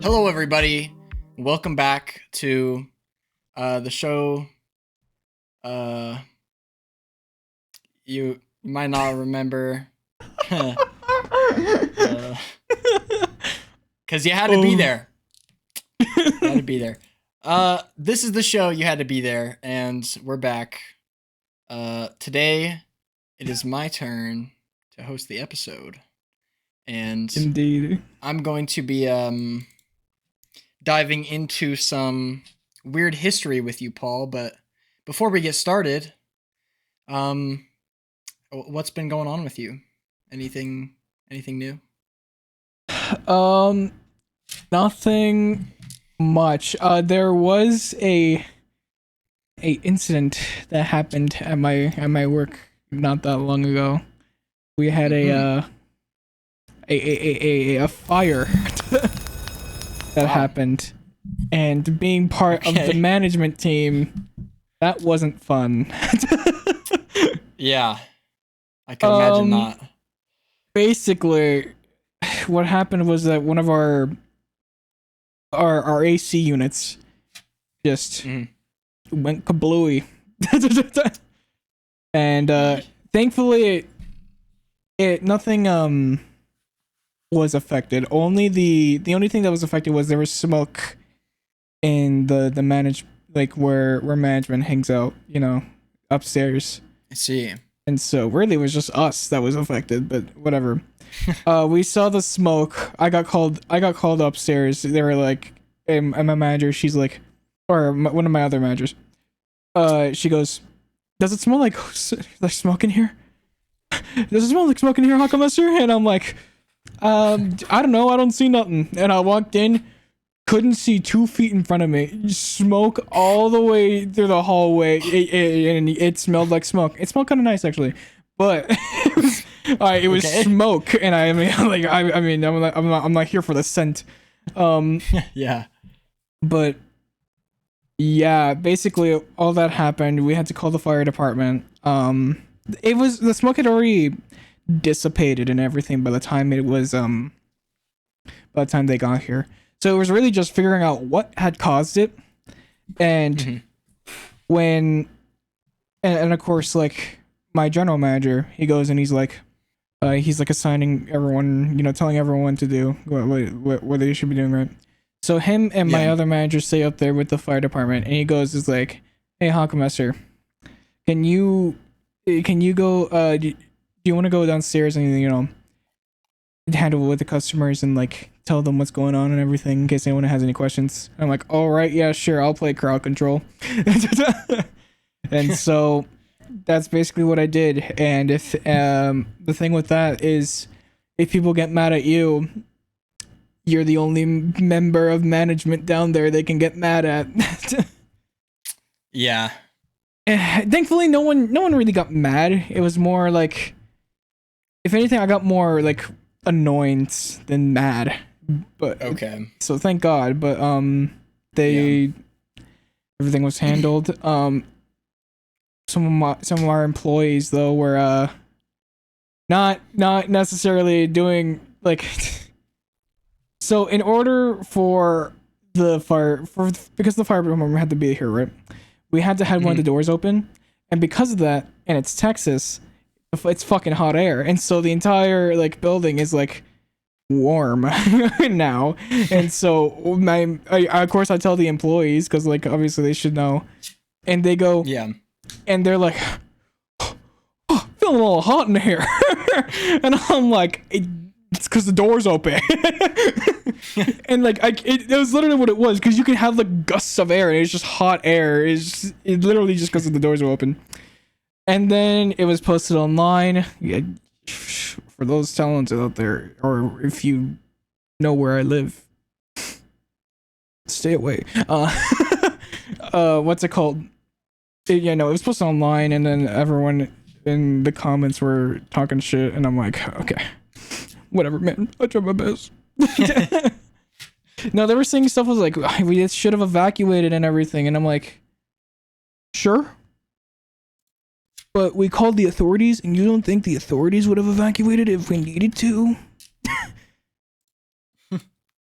Hello, everybody. Welcome back to the show. Uh, you might not remember, because you had to be there. You had to be there. This is the show. You had to be there, and we're back. Today, it is my turn to host the episode, and Indeed. I'm going to be diving into some weird history with you, Paul. But before we get started, what's been going on with you? Anything new? Um, Nothing much. There was a incident that happened at my work not that long ago. We had a fire that happened, and being part of the management team, that wasn't fun. Yeah, I can imagine not. Basically, what happened was that one of our AC units just went kablooey. And thankfully it nothing was affected. Only the only thing that was affected was there was smoke in the manage like where management hangs out, upstairs. I see. And so really it was just us that was affected, but whatever. We saw the smoke. I got called upstairs. They were like, and my manager, she's like, one of my other managers, she goes, does it smell like smoke in here? Does it smell like smoke in here, Hackemesser? And I'm like, I don't know, I don't see nothing. And I walked in, couldn't see 2 feet in front of me. Smoke all the way through the hallway, and it smelled like smoke. It smelled kind of nice actually, but it was smoke, and I mean, like, I'm not here for the scent. Yeah. But yeah, basically all that happened. We had to call the fire department. It was the smoke had already dissipated and everything by the time they got here. So it was really just figuring out what had caused it, and and of course, like, my general manager, he goes and he's like assigning everyone, telling everyone to do what they should be doing, right? So him and my other manager stay up there with the fire department, and he goes is like, "Hey, Hackemesser, can you go? Do you want to go downstairs and handle with the customers and like tell them what's going on and everything in case anyone has any questions?" I'm like, "All right, yeah, sure, I'll play crowd control." And so that's basically what I did. And if the thing with that is, if people get mad at you, you're the only member of management down there they can get mad at. Yeah. Thankfully, no one really got mad. It was more like, if anything, I got more like annoyance than mad. But okay. So thank God. But everything was handled. Some of our employees though were not necessarily doing like. So in order for the fire because the fire department had to be here, right? We had to have one of the doors open, and because of that, and it's Texas, it's fucking hot air, and so the entire like building is like warm now. And so of course I tell the employees, because like obviously they should know, and they go, yeah, and they're like, oh, feeling a little hot in here. And I'm like, it's because the door's open. And like it was literally what it was, because you can have like gusts of air and it's just hot air. It literally just because the doors were open. And then it was posted online. Yeah, for those talented out there, or if you know where I live, stay away. What's it called? It was posted online, and then everyone in the comments were talking shit, and I'm like, okay, whatever, man. I tried my best. No, they were saying stuff was like, we should have evacuated and everything, and I'm like, sure, but we called the authorities, and you don't think the authorities would have evacuated if we needed to?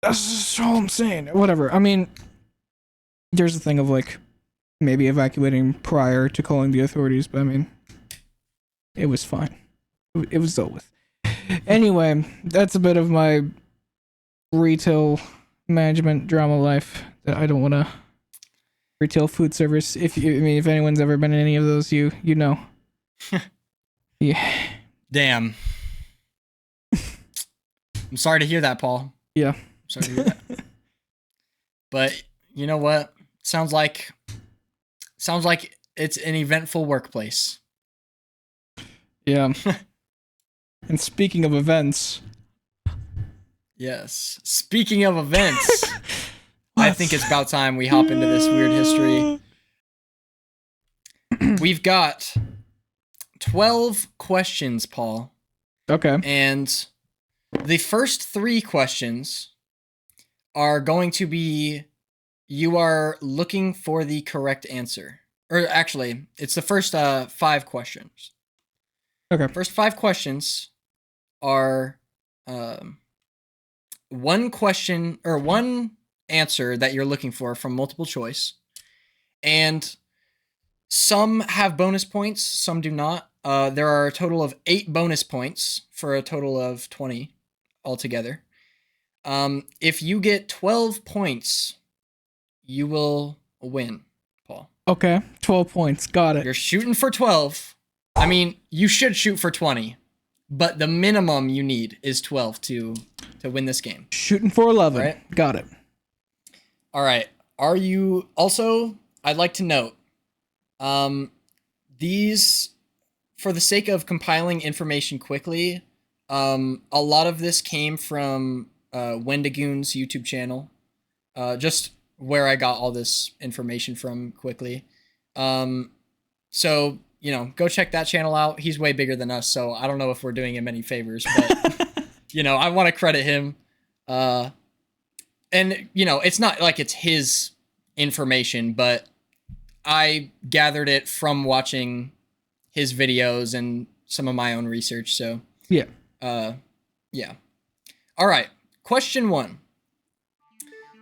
That's all I'm saying. Whatever. I mean, there's a thing of like maybe evacuating prior to calling the authorities, but I mean, it was fine. It was dealt with. Anyway, that's a bit of my retail management drama life that I don't want to. Retail food service. If anyone's ever been in any of those, you know. Yeah. Damn. I'm sorry to hear that, Paul. Yeah. I'm sorry to hear that. But you know what? Sounds like it's an eventful workplace. Yeah. And speaking of events. Yes. Speaking of events, I think it's about time we hop into this weird history. We've got 12 questions, Paul. Okay. And the first 3 questions are going to be, you are looking for the correct answer. Or actually, it's the first 5 questions. Okay. First 5 questions are one question or one answer that you're looking for from multiple choice. And some have bonus points, some do not. There are a total of 8 bonus points for a total of 20 altogether. If you get 12 points, you will win, Paul. Okay. 12 points. Got it. You're shooting for 12. I mean, you should shoot for 20, but the minimum you need is 12 to win this game. Shooting for 11. Right? Got it. All right. Are you also, I'd like to note, these, for the sake of compiling information quickly, a lot of this came from Wendigoon's YouTube channel, just where I got all this information from quickly. So, you know, go check that channel out. He's way bigger than us, so I don't know if we're doing him any favors, but, you know, I want to credit him. And, you know, it's not like it's his information, but I gathered it from watching his videos and some of my own research. So, yeah. Yeah. All right. Question 1.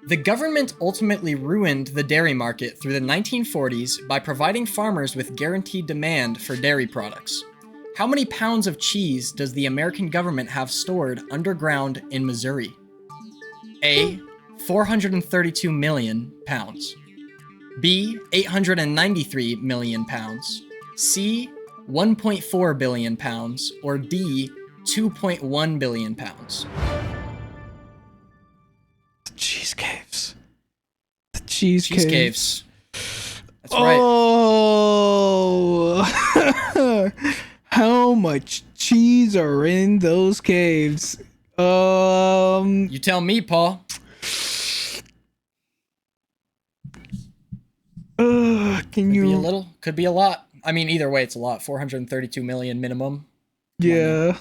The government ultimately ruined the dairy market through the 1940s by providing farmers with guaranteed demand for dairy products. How many pounds of cheese does the American government have stored underground in Missouri? A. 432 million pounds. B. 893 million pounds. C. 1.4 billion pounds. Or D. 2.1 billion pounds. The cheese caves. The cheese Cheese caves. That's right. Oh, how much cheese are in those caves? You tell me, Paul. Can you? Be a little, could be a lot. I mean, either way, it's a lot. 432 million minimum. Yeah.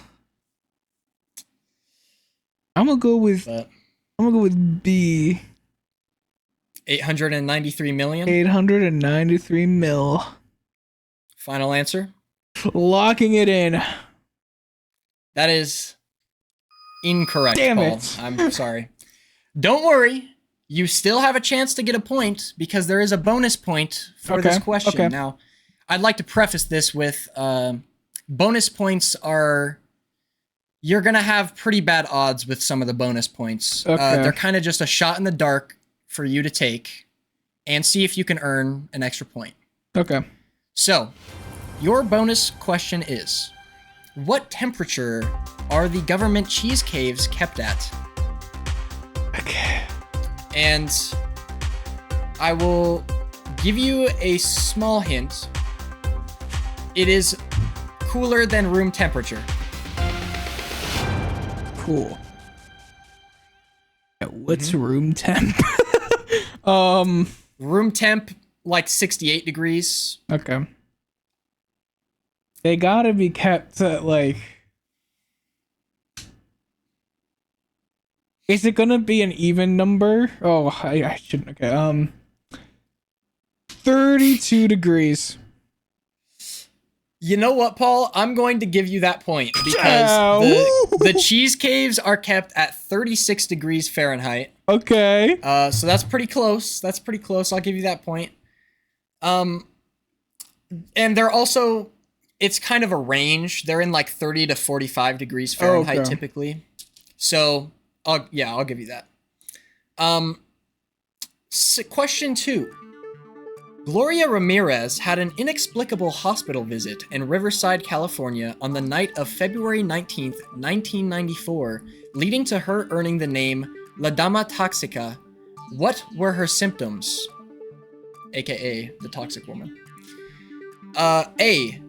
I'm gonna go with B. 893 million. 893 mil. Final answer. Locking it in. That is incorrect, Damn Paul. it. I'm sorry. Don't worry. You still have a chance to get a point because there is a bonus point for this question. Okay. Now, I'd like to preface this with bonus points are... You're going to have pretty bad odds with some of the bonus points. Okay. They're kind of just a shot in the dark for you to take and see if you can earn an extra point. Okay. So, your bonus question is, what temperature are the government cheese caves kept at? Okay. And I will give you a small hint. It is cooler than room temperature. Cool. What's room temp? Room temp, like 68 degrees. Okay. They gotta be kept at like... Is it gonna be an even number? Oh, I shouldn't. Okay. 32 degrees. You know what, Paul? I'm going to give you that point because the cheese caves are kept at 36 degrees Fahrenheit. Okay. So that's pretty close. That's pretty close. I'll give you that point. And they're also, it's kind of a range. They're in like 30 to 45 degrees Fahrenheit typically. So I'll give you that. Question 2. Gloria Ramirez had an inexplicable hospital visit in Riverside, California on the night of February 19th, 1994, leading to her earning the name La Dama Toxica. What were her symptoms? AKA the toxic woman. A.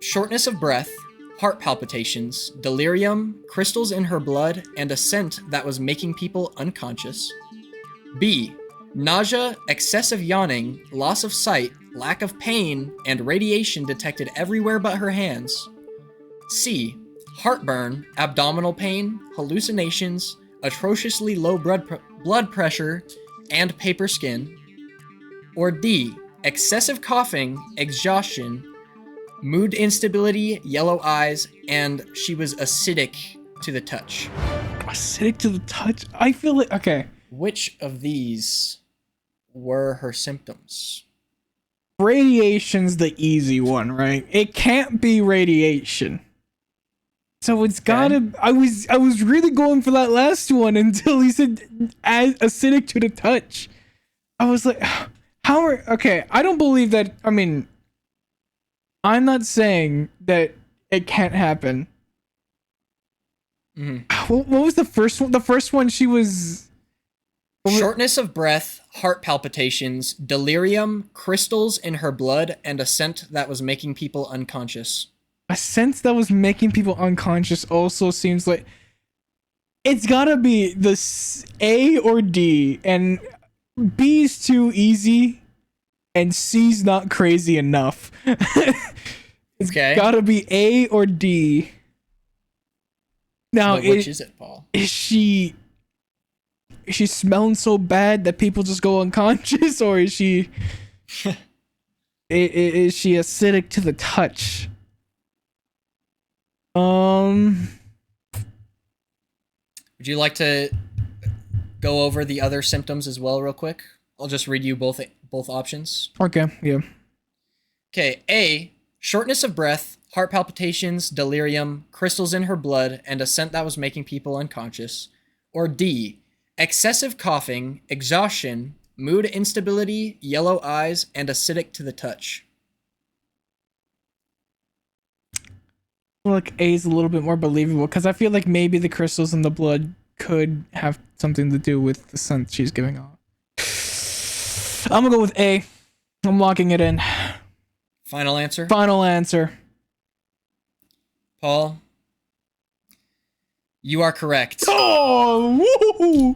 Shortness of breath, heart palpitations, delirium, crystals in her blood, and a scent that was making people unconscious. B. Nausea, excessive yawning, loss of sight, lack of pain, and radiation detected everywhere but her hands. C. Heartburn, abdominal pain, hallucinations, atrociously low blood pressure, and paper skin. Or D. Excessive coughing, exhaustion, mood instability, yellow eyes, and she was acidic to the touch. Acidic to the touch? I feel like... Okay. Which of these were her symptoms? Radiation's the easy one, right? It can't be radiation. So it's gotta... I was really going for that last one until he said acidic to the touch. I was like, how are... Okay, I don't believe that... I mean, I'm not saying that it can't happen. Mm-hmm. What was the first one? The first one, she was... Shortness of breath, heart palpitations, delirium, crystals in her blood, and a scent that was making people unconscious. A scent that was making people unconscious also seems like... It's gotta be the A or D, and B's too easy, and C's not crazy enough. It's gotta be A or D. Now, which is it, Paul? Is she smelling so bad that people just go unconscious, or is she is she acidic to the touch? Would you like to go over the other symptoms as well real quick? I'll just read you both options. Okay, yeah. Okay, A, shortness of breath, heart palpitations, delirium, crystals in her blood, and a scent that was making people unconscious. Or D, excessive coughing, exhaustion, mood instability, yellow eyes, and acidic to the touch. Look, A is a little bit more believable because I feel like maybe the crystals in the blood could have something to do with the scent she's giving off. I'm gonna go with A. I'm locking it in. Final answer? Final answer. Paul, you are correct. Oh, woo!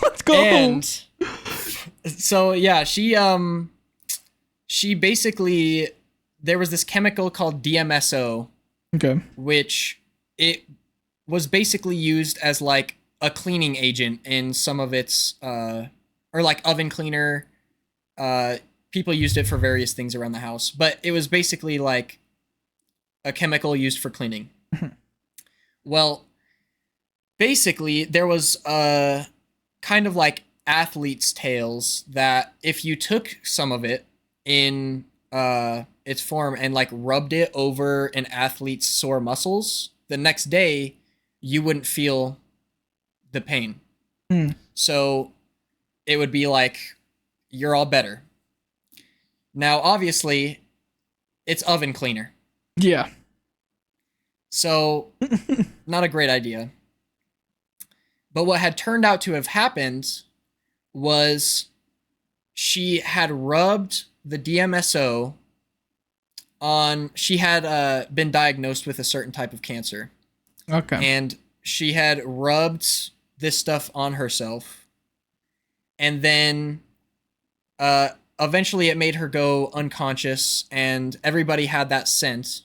Let's go. And so yeah, she basically, there was this chemical called DMSO. Okay. Which it was basically used as like a cleaning agent in some of its or like oven cleaner. People used it for various things around the house, but it was basically like a chemical used for cleaning. Well, basically there was kind of like athlete's tales that if you took some of it in its form and like rubbed it over an athlete's sore muscles, the next day you wouldn't feel the pain. So it would be like you're all better. Now obviously it's oven cleaner. Yeah. So not a great idea. But what had turned out to have happened was she had rubbed the DMSO on, she had been diagnosed with a certain type of cancer. Okay. And she had rubbed this stuff on herself. And then eventually it made her go unconscious and everybody had that scent.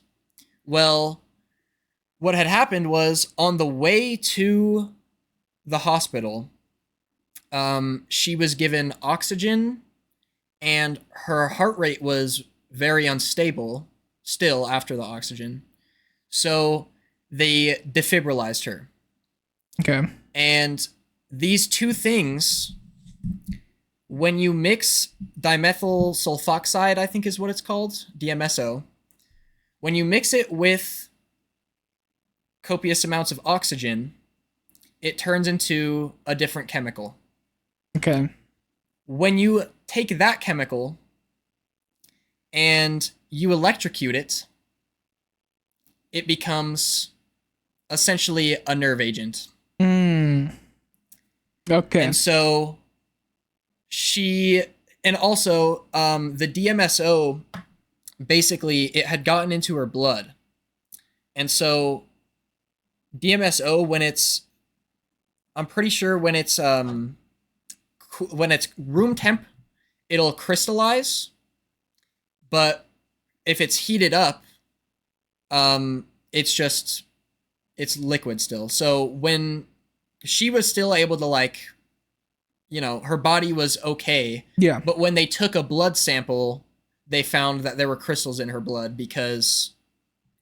Well, what had happened was on the way to the hospital, she was given oxygen and her heart rate was very unstable. still after the oxygen. So they defibrillized her. Okay. And these two things, when you mix dimethyl sulfoxide, I think is what it's called, DMSO, when you mix it with copious amounts of oxygen, it turns into a different chemical. Okay. When you take that chemical and you electrocute it, it becomes essentially a nerve agent. Okay. And so and also the DMSO, basically it had gotten into her blood. And so DMSO, I'm pretty sure when it's room temp, it'll crystallize, but if it's heated up, it's liquid still. So when she was still able to, like, you know, her body was okay. Yeah. But when they took a blood sample, they found that there were crystals in her blood because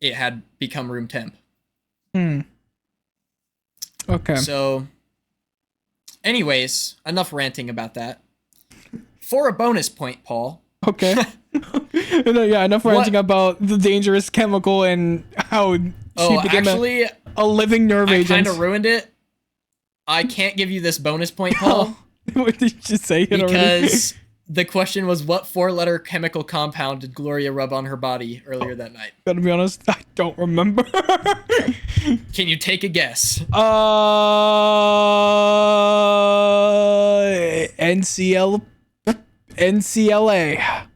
it had become room temp. Okay. So, anyways, enough ranting about that. For a bonus point, Paul. Okay. Yeah, enough ranting about the dangerous chemical and how she became a living nerve agent. I kind of ruined it. I can't give you this bonus point, Paul. What did you just say? Because the question was, what 4-letter chemical compound did Gloria rub on her body earlier that night? Gotta be honest, I don't remember. Can you take a guess? NCLA.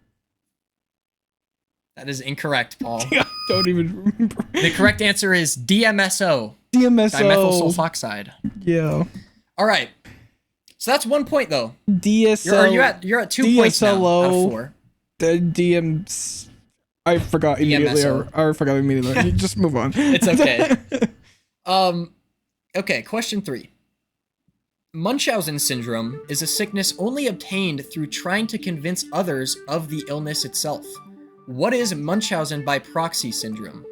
That is incorrect, Paul. I don't even remember. The correct answer is DMSO. DMSO. Dimethyl sulfoxide. Yeah. All right. So that's 1 point, though. DSL. You're at 2 points now out of 4. The DMs. I forgot immediately. I forgot immediately. Just move on. It's okay. Okay, question 3. Munchausen syndrome is a sickness only obtained through trying to convince others of the illness itself. What is Munchausen by proxy syndrome?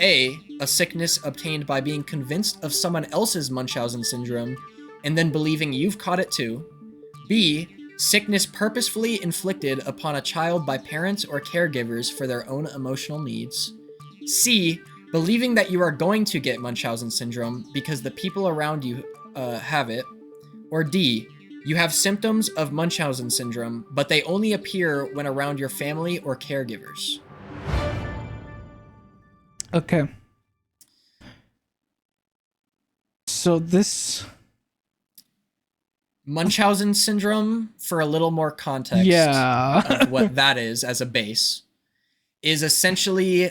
A sickness obtained by being convinced of someone else's Munchausen syndrome and then believing you've caught it too. B, sickness purposefully inflicted upon a child by parents or caregivers for their own emotional needs. C, believing that you are going to get Munchausen syndrome because the people around you have it. Or D, you have symptoms of Munchausen syndrome, but they only appear when around your family or caregivers. Okay. So this... Munchausen syndrome, for a little more context of what that is as a base, is essentially,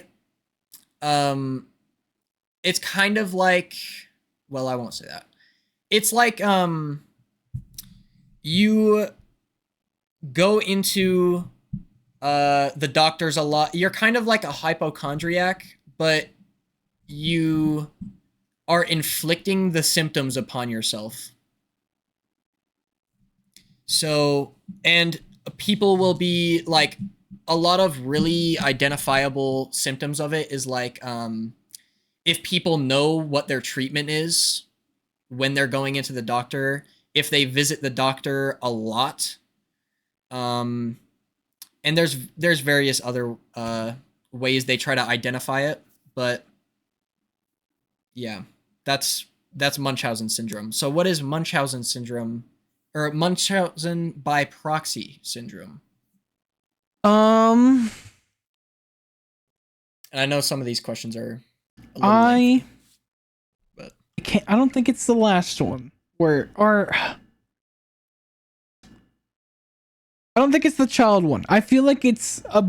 it's kind of like, well, I won't say that. It's like, you go into the doctors a lot. You're kind of like a hypochondriac, but you are inflicting the symptoms upon yourself. So, and people will be like, a lot of really identifiable symptoms of it is like, if people know what their treatment is when they're going into the doctor, if they visit the doctor a lot, and there's various other ways they try to identify it, but yeah, that's Munchausen syndrome. So what is Munchausen syndrome, or Munchausen by proxy syndrome? And I know some of these questions are a little lengthy, but I don't think it's the last one I don't think it's the child one. I feel like it's a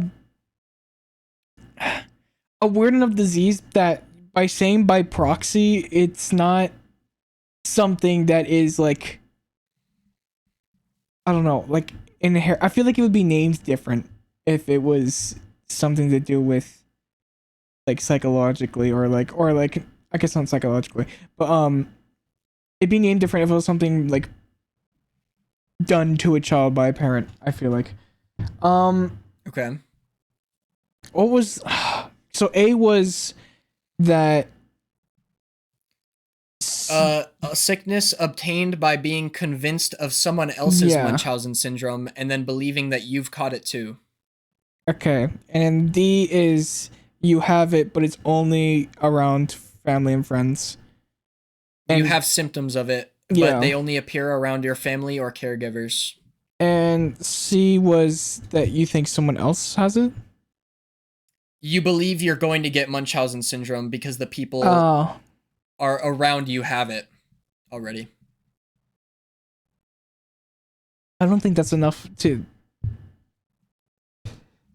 weird enough disease that by saying by proxy, it's not something that is like, I don't know, like I feel like it would be named different if it was something to do with like psychologically or like I guess not psychologically, but it'd be named different if it was something like done to a child by a parent, I feel like. Okay. What was so A was that A sickness obtained by being convinced of someone else's yeah. Munchausen syndrome and then believing that you've caught it too. Okay. And then D is you have it, but it's only around family and friends. You And have symptoms of it, but yeah. they only appear around your family or caregivers. And C was that you think someone else has it? You believe you're going to get Munchausen syndrome because the people Oh. are around you have it already. I don't think that's enough to.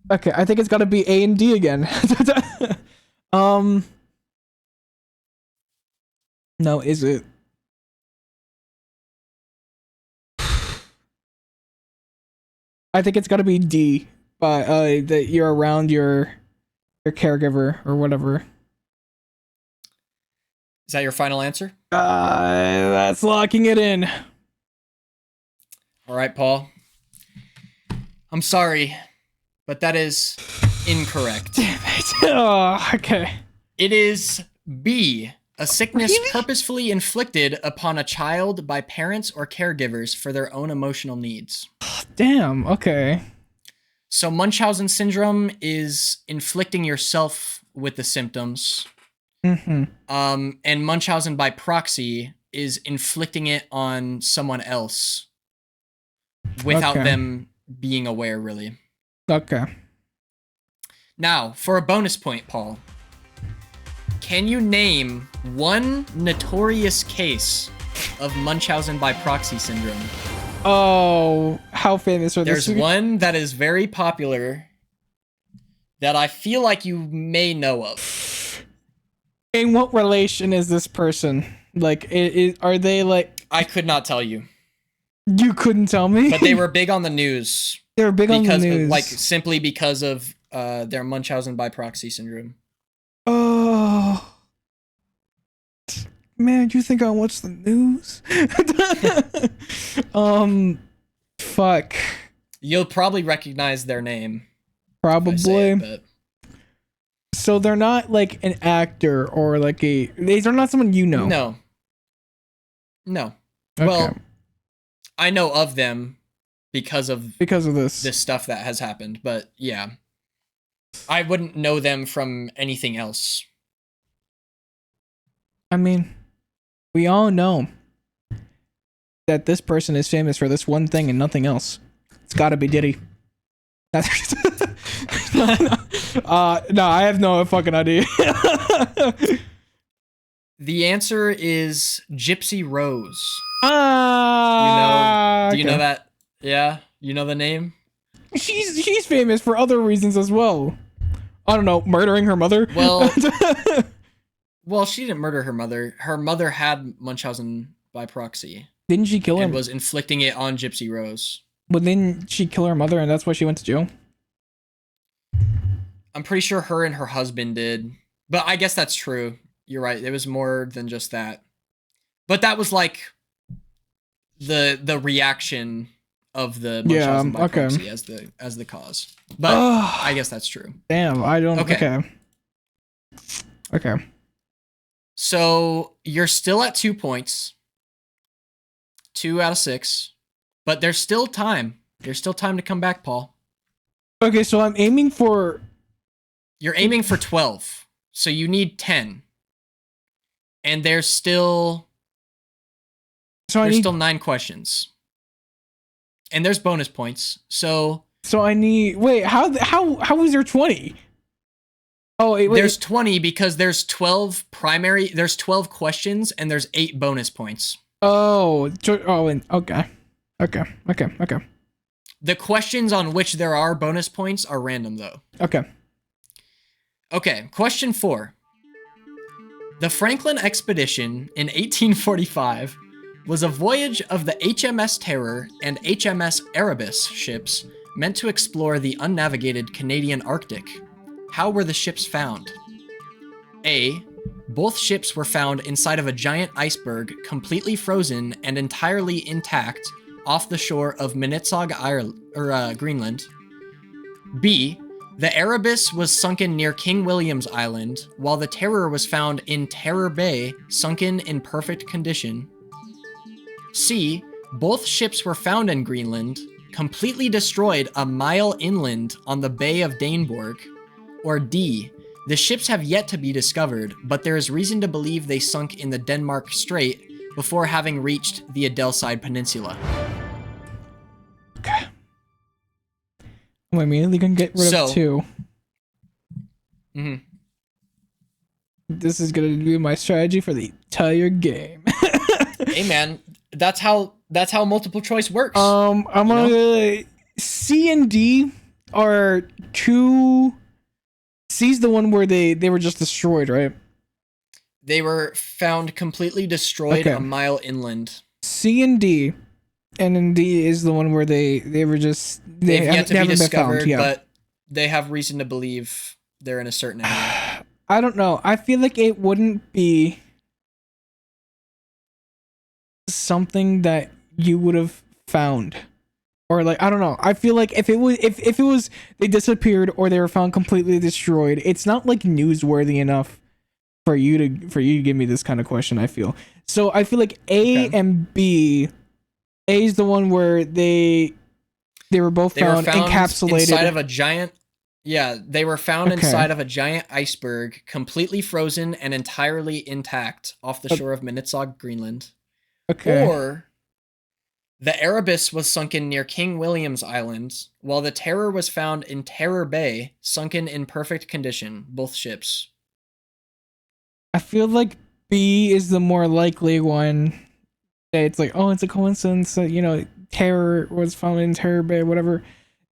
Okay, I think it's got to be A and D again. um. No, is it? I think it's got to be D, but that you're around your caregiver or whatever. Is that your final answer? That's locking it in. All right, Paul. I'm sorry, but that is incorrect. Damn it. Oh, okay. It is B, a sickness Really? purposefully inflicted upon a child by parents or caregivers for their own emotional needs. Damn. Okay. So Munchausen syndrome is inflicting yourself with the symptoms. Mm-hmm. And Munchausen by proxy is inflicting it on someone else without them being aware, really. Okay. Now, for a bonus point, Paul, can you name one notorious case of Munchausen by proxy syndrome? Oh, how famous are There's this? one that is very popular that I feel like you may know of. In what relation is this person? Like, are they like? I could not tell you, You couldn't tell me. but they were big on the news. They were big on the news. Like, simply because of their Munchausen by proxy syndrome. Oh. Man, do you think I watch the news? Fuck. You'll probably recognize their name. Probably. If I say it, but So they're not like an actor or like they're not someone you know. No. Okay. Well, I know of them because of this stuff that has happened, but yeah. I wouldn't know them from anything else. I mean, we all know that this person is famous for this one thing and nothing else. It's got to be Diddy. That's no, I have no fucking idea. The answer is Gypsy Rose. Do you know that? Yeah, you know the name? She's famous for other reasons as well. I don't know, murdering her mother. Well, she didn't murder her mother. Her mother had Munchausen by proxy. Didn't she kill her? And was inflicting it on Gypsy Rose. But didn't she kill her mother and that's why she went to jail? I'm pretty sure her and her husband did. But I guess that's true. You're right. It was more than just that. But that was like the reaction of the Munchausen by proxy as the cause. But I guess that's true. Damn, I don't. Okay. So you're still at 2 points. 2 out of 6. But there's still time. There's still time to come back, Paul. Okay, so I'm aiming for... You're aiming for 12. So you need 10. And there's still... still 9 questions. And there's bonus points. So I need... Wait, how is there 20? Oh, wait. There's 20 because there's 12 primary... There's 12 questions and there's 8 bonus points. Okay. The questions on which there are bonus points are random, though. Okay, question 4. The Franklin expedition in 1845 was a voyage of the HMS Terror and HMS Erebus ships meant to explore the unnavigated Canadian Arctic. How were the ships found? A. Both ships were found inside of a giant iceberg, completely frozen and entirely intact, off the shore of Mimikked, Greenland. B. The Erebus was sunken near King William's Island, while the Terror was found in Terror Bay, sunken in perfect condition. C. Both ships were found in Greenland, completely destroyed a mile inland on the Bay of Daneborg. Or D. The ships have yet to be discovered, but there is reason to believe they sunk in the Denmark Strait before having reached the Adelside Peninsula. Okay. I'm immediately gonna get rid of 2. This is gonna be my strategy for the entire game. Hey man, that's how multiple choice works. I'm gonna C and D are 2. C's the one where they were just destroyed, right? They were found completely destroyed a mile inland. C and D, and then D is the one where they were just they've yet to be discovered, but they have reason to believe they're in a certain area. I don't know. I feel like it wouldn't be something that you would have found, or like I don't know. I feel like if it was they disappeared or they were found completely destroyed, it's not like newsworthy enough for you to give me this kind of question. I feel so. I feel like A and B. A is the one where they were both found encapsulated inside of a giant. Yeah, they were found inside of a giant iceberg, completely frozen and entirely intact off the shore of Minnesog, Greenland. Okay. Or the Erebus was sunken near King William's Island, while the Terror was found in Terror Bay, sunken in perfect condition, both ships. I feel like B is the more likely one. It's like, oh, it's a coincidence that, you know, Terror was found in Terror Bay, whatever.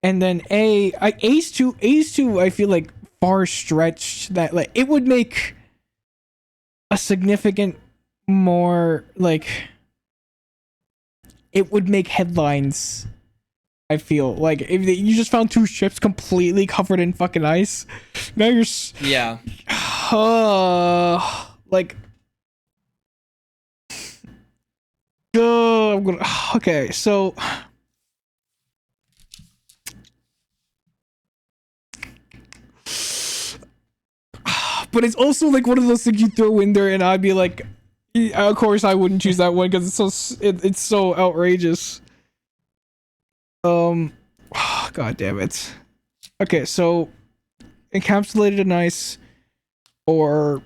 And then A's too, I feel like far stretched that like it would make a significant more like it would make headlines. I feel like if you just found 2 ships completely covered in fucking ice, now you're like I'm gonna okay, so but it's also like one of those things you throw in there and I'd be like, of course I wouldn't choose that one because it's so outrageous. God damn it. Okay, so encapsulated in ice or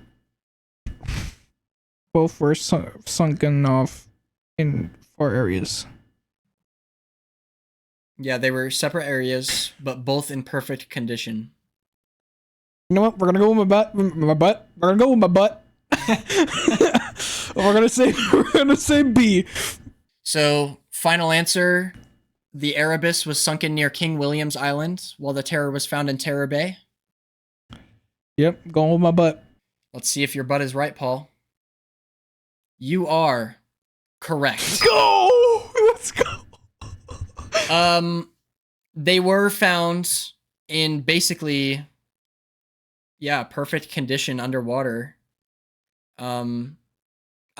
both were sunken off in 4 areas. Yeah, they were separate areas, but both in perfect condition. You know what? We're gonna go with my butt. We're gonna go with my butt. we're gonna say B. So, final answer: the Erebus was sunken near King William's Island, while the Terror was found in Terror Bay. Yep, going with my butt. Let's see if your butt is right, Paul. You are correct. Go. Let's go. They were found in basically, perfect condition underwater. I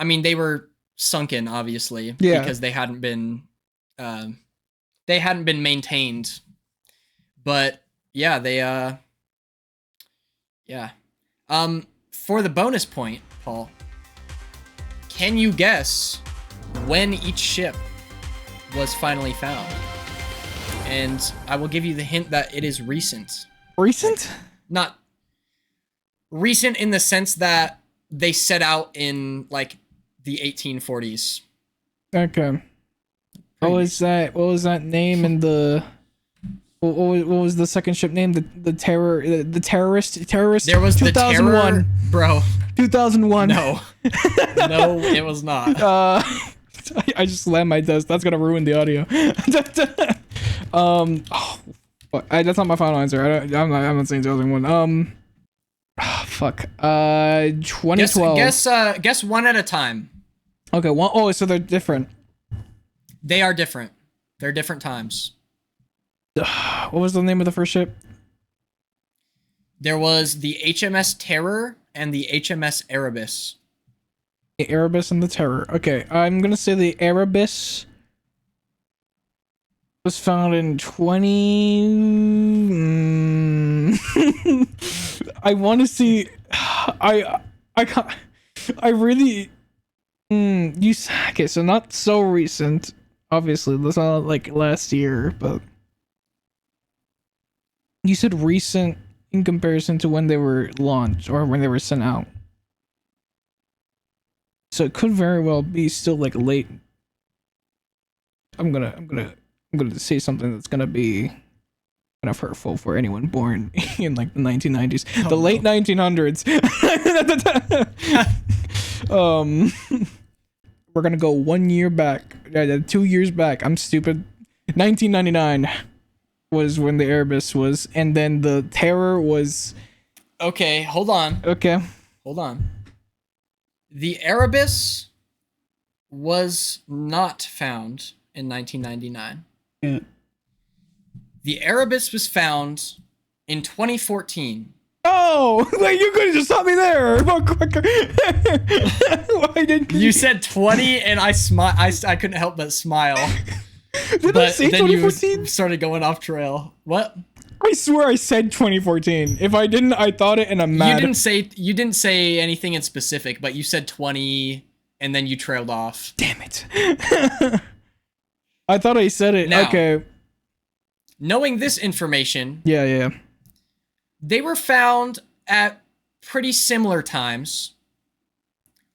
mean, they were sunken, obviously, because they hadn't been maintained. But yeah, for the bonus point, Paul, can you guess when each ship was finally found? And I will give you the hint that it is recent. Recent? Not recent in the sense that they set out in like the 1840s. Okay. What was that name in the what was the second ship name? The terrorist. There was 2001. The Terror, bro. 2001. No. No, it was not. I just slammed my desk. That's gonna ruin the audio. That's not my final answer. I'm not saying 2001. Fuck. 2012. Guess one at a time. Okay. One. Oh, so they're different. They are different. They're different times. What was the name of the first ship? There was the HMS Terror and the HMS Erebus. The Erebus and the Terror. Okay, I'm gonna say the Erebus was found in 20. I want to see. I can't. I really. Okay, so not so recent. Obviously, that's not like last year, but you said recent in comparison to when they were launched or when they were sent out. So it could very well be still like late. I'm gonna say something that's gonna be kind of hurtful for anyone born in like the 1990s, the late 1900s. We're gonna go 1 year back, 2 years back. I'm stupid. 1999 was when the Erebus was, and then the Terror was. Okay, hold on. Okay. Hold on. The Erebus was not found in 1999. Yeah. The Erebus was found in 2014. Oh, like you could have just stopped me there. Why didn't you said 20 and I couldn't help but smile. Did I say 2014? You started going off trail. What? I swear I said 2014. If I didn't, I thought it and I'm mad. You didn't say anything in specific, but you said 20 and then you trailed off. Damn it. I thought I said it. Now, okay. Knowing this information. Yeah. They were found at pretty similar times.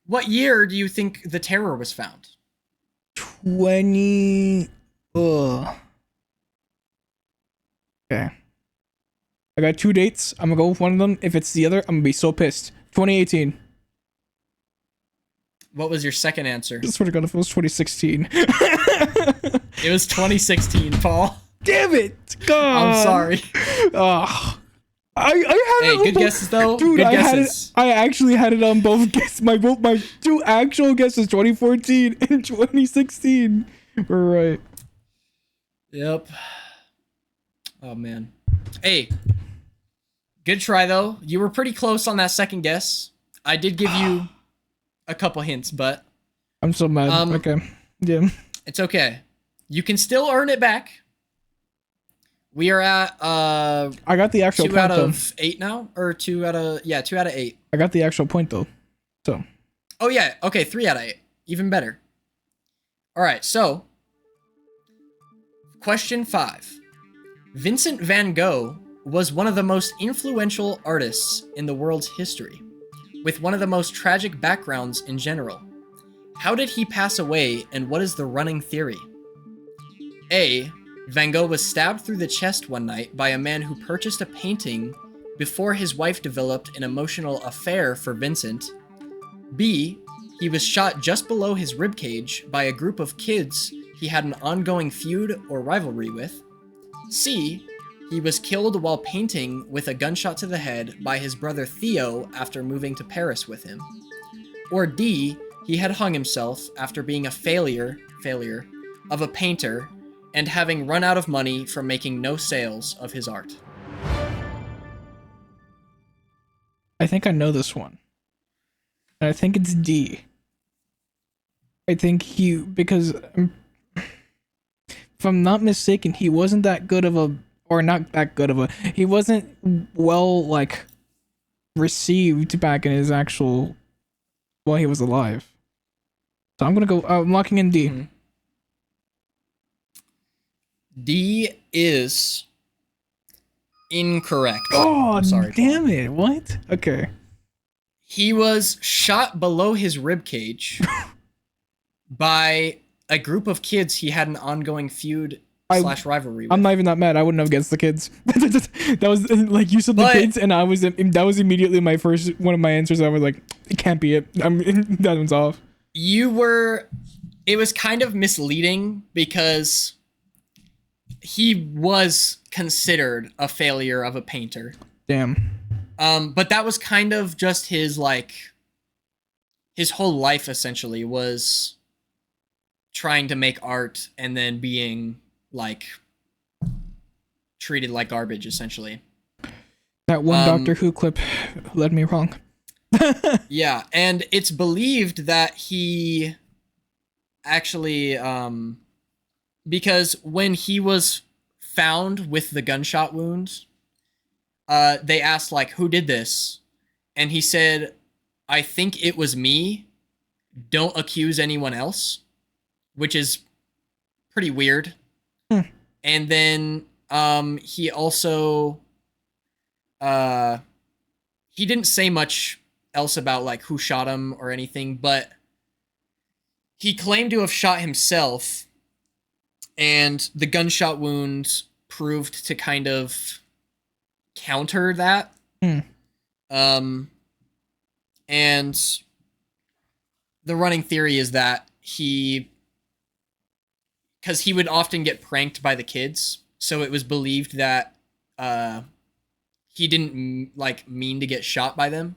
What year do you think the Terror was found? 20. Ugh. Okay. I got 2 dates. I'm gonna go with one of them. If it's the other, I'm gonna be so pissed. 2018. What was your second answer? I swear to God, if it was 2016. It was 2016, Paul. Damn it! God. I'm sorry. Ugh. I had it on good both. guesses though. Dude, good I guesses. had it. I actually had it on both guesses. My 2 actual guesses, 2014 and 2016. We're right. Yep. Oh man. Hey. Good try though. You were pretty close on that second guess. I did give you a couple hints, but I'm so mad. Okay. Yeah. It's okay. You can still earn it back. We are at I got the actual 2 point, out of 8 now, or 2 out of 8. I got the actual point though. So. Oh yeah, okay, 3 out of 8. Even better. All right, so question 5. Vincent van Gogh was one of the most influential artists in the world's history, with one of the most tragic backgrounds in general. How did he pass away, and what is the running theory? A. Van Gogh was stabbed through the chest one night by a man who purchased a painting before his wife developed an emotional affair for Vincent. B. He was shot just below his ribcage by a group of kids he had an ongoing feud or rivalry with. C. He was killed while painting with a gunshot to the head by his brother Theo after moving to Paris with him. Or D. He had hung himself after being a failure of a painter and having run out of money from making no sales of his art. I think I know this one. And I think it's D. I think because if I'm not mistaken, he wasn't that good of a, or not that good of a, he wasn't well, like, received back in his actual, while he was alive. So I'm gonna go, I'm locking in D. Mm-hmm. D is incorrect. Oh, sorry, damn it. What? Okay. He was shot below his ribcage by a group of kids he had an ongoing feud / rivalry with. I'm not even that mad. I wouldn't have guessed the kids. That was like you said the kids, and that was immediately my first one of my answers. I was like, it can't be it. That one's off. It was kind of misleading because he was considered a failure of a painter. Damn. But that was kind of just his whole life essentially was trying to make art and then being like treated like garbage essentially. That one Doctor Who clip led me wrong. Yeah, and it's believed that he actually because when he was found with the gunshot wounds, they asked like, who did this? And he said, I think it was me. Don't accuse anyone else, which is pretty weird. And then he also he didn't say much else about like who shot him or anything, but he claimed to have shot himself, and the gunshot wound proved to kind of counter that. And the running theory is that because he would often get pranked by the kids, so it was believed that he didn't like mean to get shot by them.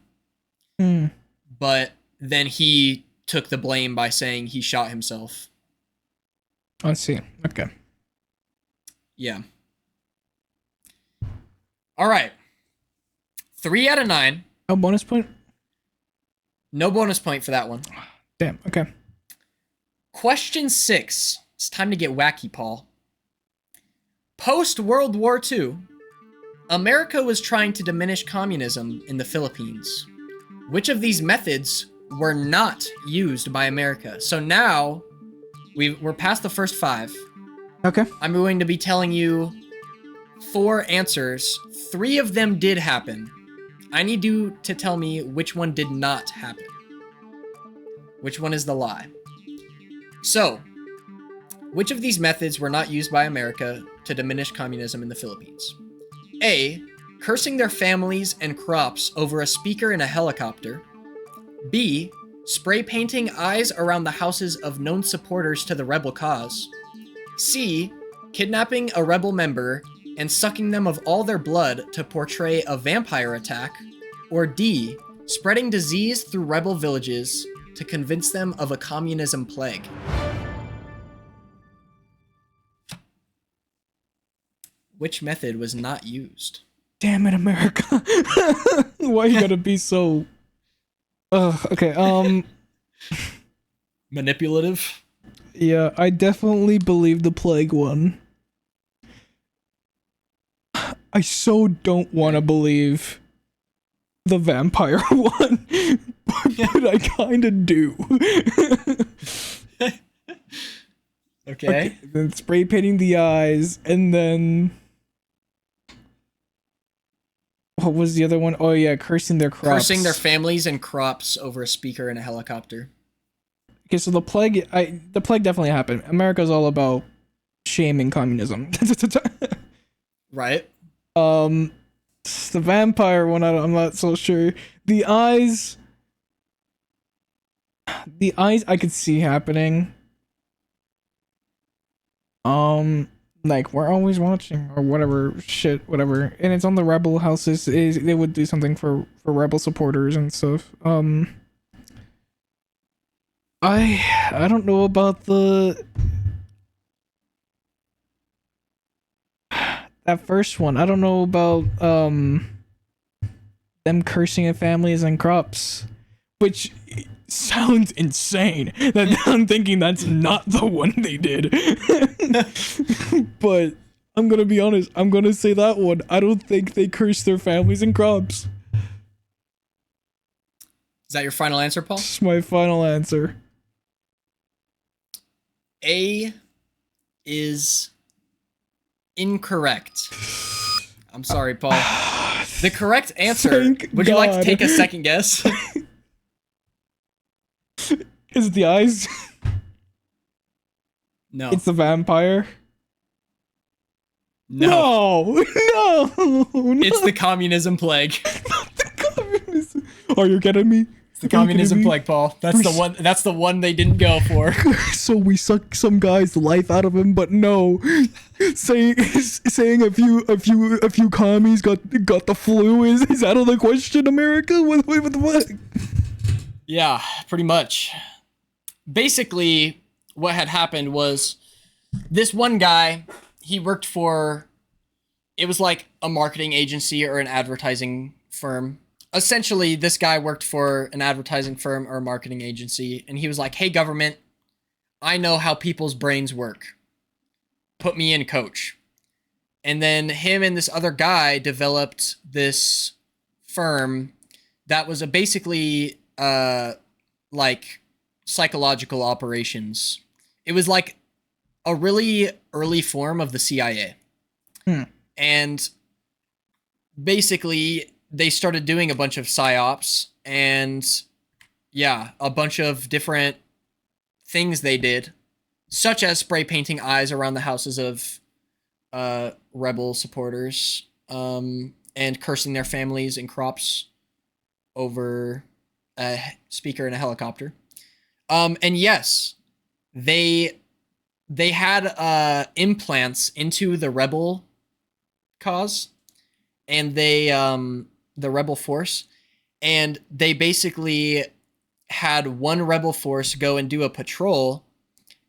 But then he took the blame by saying he shot himself. I see. Okay. Yeah. All right. 3 out of 9. Oh, bonus point? No bonus point for that one. Damn. Okay. Question 6. It's time to get wacky, Paul. Post World War II, America was trying to diminish communism in the Philippines. Which of these methods were not used by America? So now we're past the first 5. Okay. I'm going to be telling you 4 answers. 3 of them did happen. I need you to tell me which one did not happen. Which one is the lie? So, which of these methods were not used by America to diminish communism in the Philippines? A. Cursing their families and crops over a speaker in a helicopter. B. Spray painting eyes around the houses of known supporters to the rebel cause. C. Kidnapping a rebel member and sucking them of all their blood to portray a vampire attack. Or D. Spreading disease through rebel villages to convince them of a communism plague. Which method was not used? Damn it, America. Why you gotta be so... okay, Manipulative? yeah, I definitely believe the plague one. I so don't want to believe the vampire one, but I kind of do. Okay. Then spray painting the eyes, and then... What was the other one? Oh yeah, cursing their crops. Cursing their families and crops over a speaker in a helicopter. Okay, so the plague definitely happened. America's all about shaming communism. Right? The vampire one, I'm not so sure. The eyes I could see happening. Like, we're always watching or whatever whatever, and it's on the rebel houses. They would do something for rebel supporters and stuff. I don't know about that first one. I don't know about them cursing at families and crops, which sounds insane. That I'm thinking that's not the one they did. But I'm gonna be honest, I'm gonna say that one. I don't think they cursed their families and crops. Is that your final answer, Paul? That's my final answer. A is incorrect. I'm sorry, Paul. The correct answer, Thank would you like to God. take a second guess? Is it the eyes? No. It's the vampire? No. No! It's the communism plague. the communism. Are you kidding me? It's the communism plague, Paul. That's the one. That's the one they didn't go for. So we suck some guy's life out of him, but no, saying a few commies got the flu is out of the question. America, what? Yeah, pretty much. Basically, what had happened was this one guy. He worked for. It was like a marketing agency or an advertising firm. Essentially, this guy worked for an advertising firm or a marketing agency, and he was like, hey, government, I know how people's brains work. Put me in, coach. And then him and this other guy developed this firm that was basically like psychological operations. It was like a really early form of the CIA. Hmm. And basically they started doing a bunch of psyops and yeah, a bunch of different things they did, such as spray painting eyes around the houses of rebel supporters, and cursing their families and crops over a speaker in a helicopter. And yes, they had implants into the rebel cause, and the rebel force, and they basically had one rebel force go and do a patrol,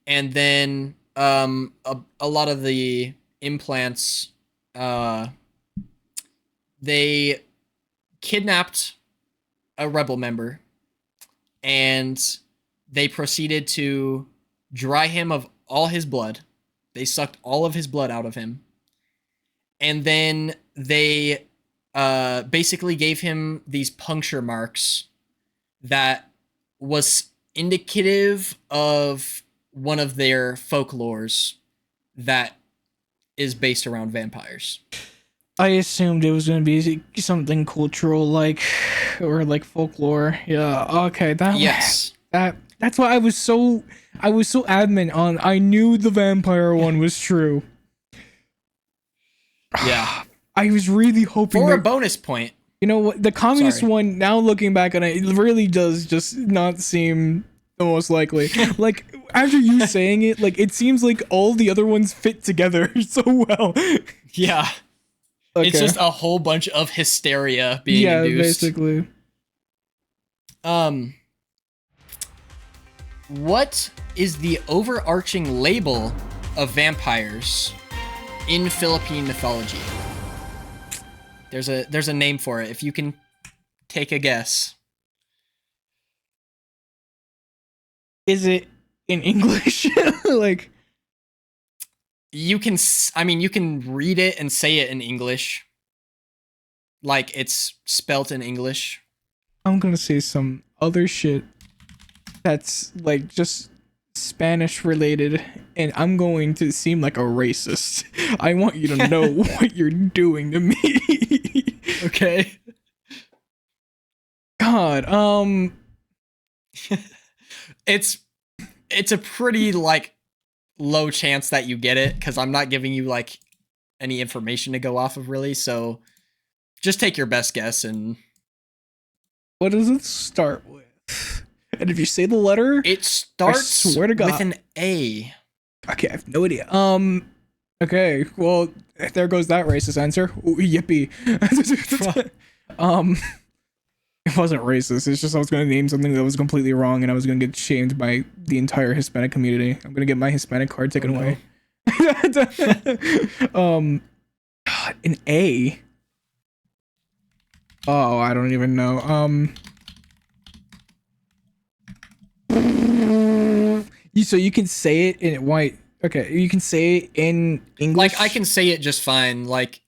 and then a lot of the implants, they kidnapped a rebel member, and they proceeded to dry him of all his blood. They sucked all of his blood out of him, and then they basically gave him these puncture marks that was indicative of one of their folklores that is based around vampires. I assumed it was going to be something cultural, like, or like folklore. Yeah. Okay. Yes. That's why I was so adamant on. I knew the vampire one was true. Yeah. I was really hoping For a that, bonus point. you know what, the communist Sorry. one. Now looking back on it, it really does just not seem the most likely. Like after you saying it, like it seems like all the other ones fit together so well. Yeah. Okay. It's just a whole bunch of hysteria being yeah, induced. basically. What is the overarching label of vampires in Philippine mythology? There's a name for it. If you can take a guess. Is it in English? Like You can, I mean, you can read it and say it in English. Like it's spelt in English. I'm gonna say some other shit that's like just Spanish related, and I'm going to seem like a racist. I want you to know what you're doing to me. Okay. God, It's a pretty like low chance that you get it because I'm not giving you like any information to go off of really. So just take your best guess and what does it start with? And if you say the letter, it starts swear to God. with an A. Okay, I have no idea. Okay, well, there goes that racist answer. Ooh, yippee. It wasn't racist. It's just I was gonna name something that was completely wrong, and I was gonna get shamed by the entire Hispanic community. I'm gonna get my Hispanic card taken away. God, an A. Oh, I don't even know. So you can say it in white. Okay, you can say it in English. Like I can say it just fine. Like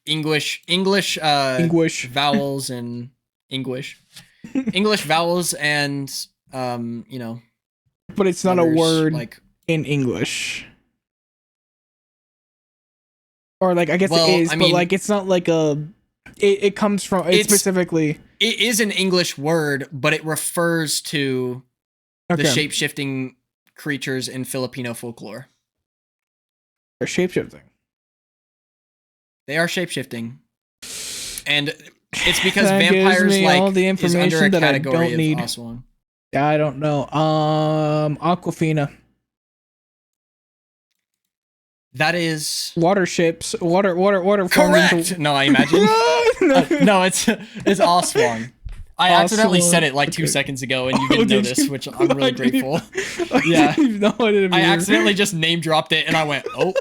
English, English vowels and English vowels and you know. But it's not letters, a word like in English. Or like I guess well, it is, I but mean, like it's not like a. It comes from it specifically. It is an English word, but it refers to the shape-shifting creatures in Filipino folklore. They're shape-shifting. They are shape-shifting. And it's because that vampires like all the is under a information that category I don't need. of Aswang. I don't know. Aquafina. That is water ships. Water. correct. Into... No, I imagine. No, it's Aswang. I accidentally said it like 2 seconds ago, and you didn't notice, which I'm really grateful. Yeah, no, I accidentally just name dropped it, and I went, "Oh."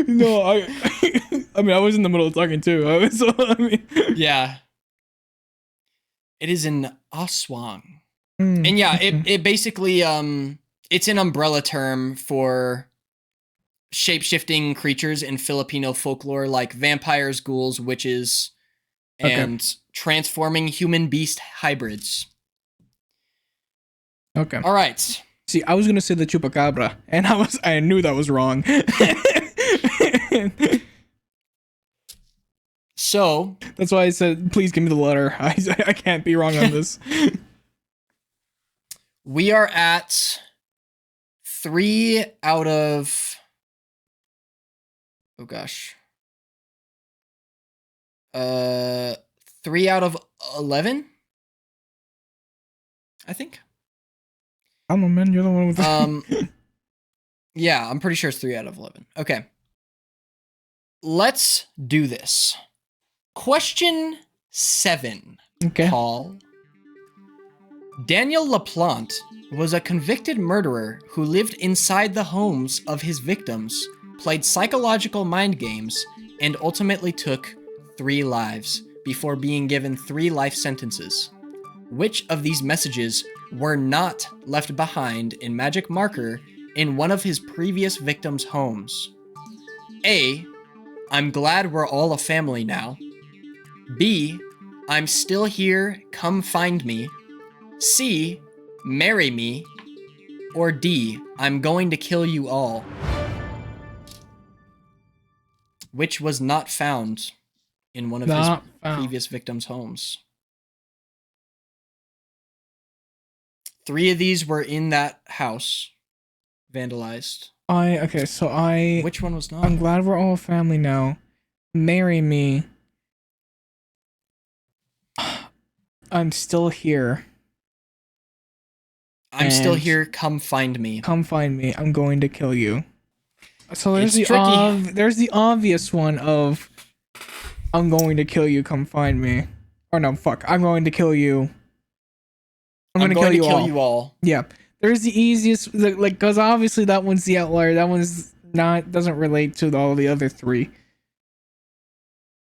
No, I mean, I was in the middle of talking too. Yeah, it is in Aswang, and yeah, it basically it's an umbrella term for shape-shifting creatures in Filipino folklore like vampires, ghouls, witches, and transforming human-beast hybrids. Okay. All right. See, I was gonna say the chupacabra, and I knew that was wrong. So that's why I said, please give me the letter. I can't be wrong on this. we are at 3 out of... Oh, gosh. 3 out of 11? I think. I don't know, man. You're the one with Yeah, I'm pretty sure it's 3 out of 11. Okay. Let's do this. Question 7. Okay. Paul. Daniel LaPlante was a convicted murderer who lived inside the homes of his victims, played psychological mind games, and ultimately took 3 lives before being given 3 life sentences. Which of these messages were not left behind in magic marker in one of his previous victims' homes? A. I'm glad we're all a family now. B. I'm still here, come find me. C. Marry me. Or D. I'm going to kill you all. Which was not found in one of his previous victims' homes. 3 of these were in that house, vandalized. Which one was not? I'm glad we're all a family now. Marry me. I'm still here. I'm still here. Come find me. Come find me. I'm going to kill you. So there's there's the obvious one of I'm going to kill you. Come find me. Or no, fuck. I'm going to kill you. I'm going to kill you all. Yeah. There's the easiest, like, because obviously that one's the outlier. That one's doesn't relate to all the other 3.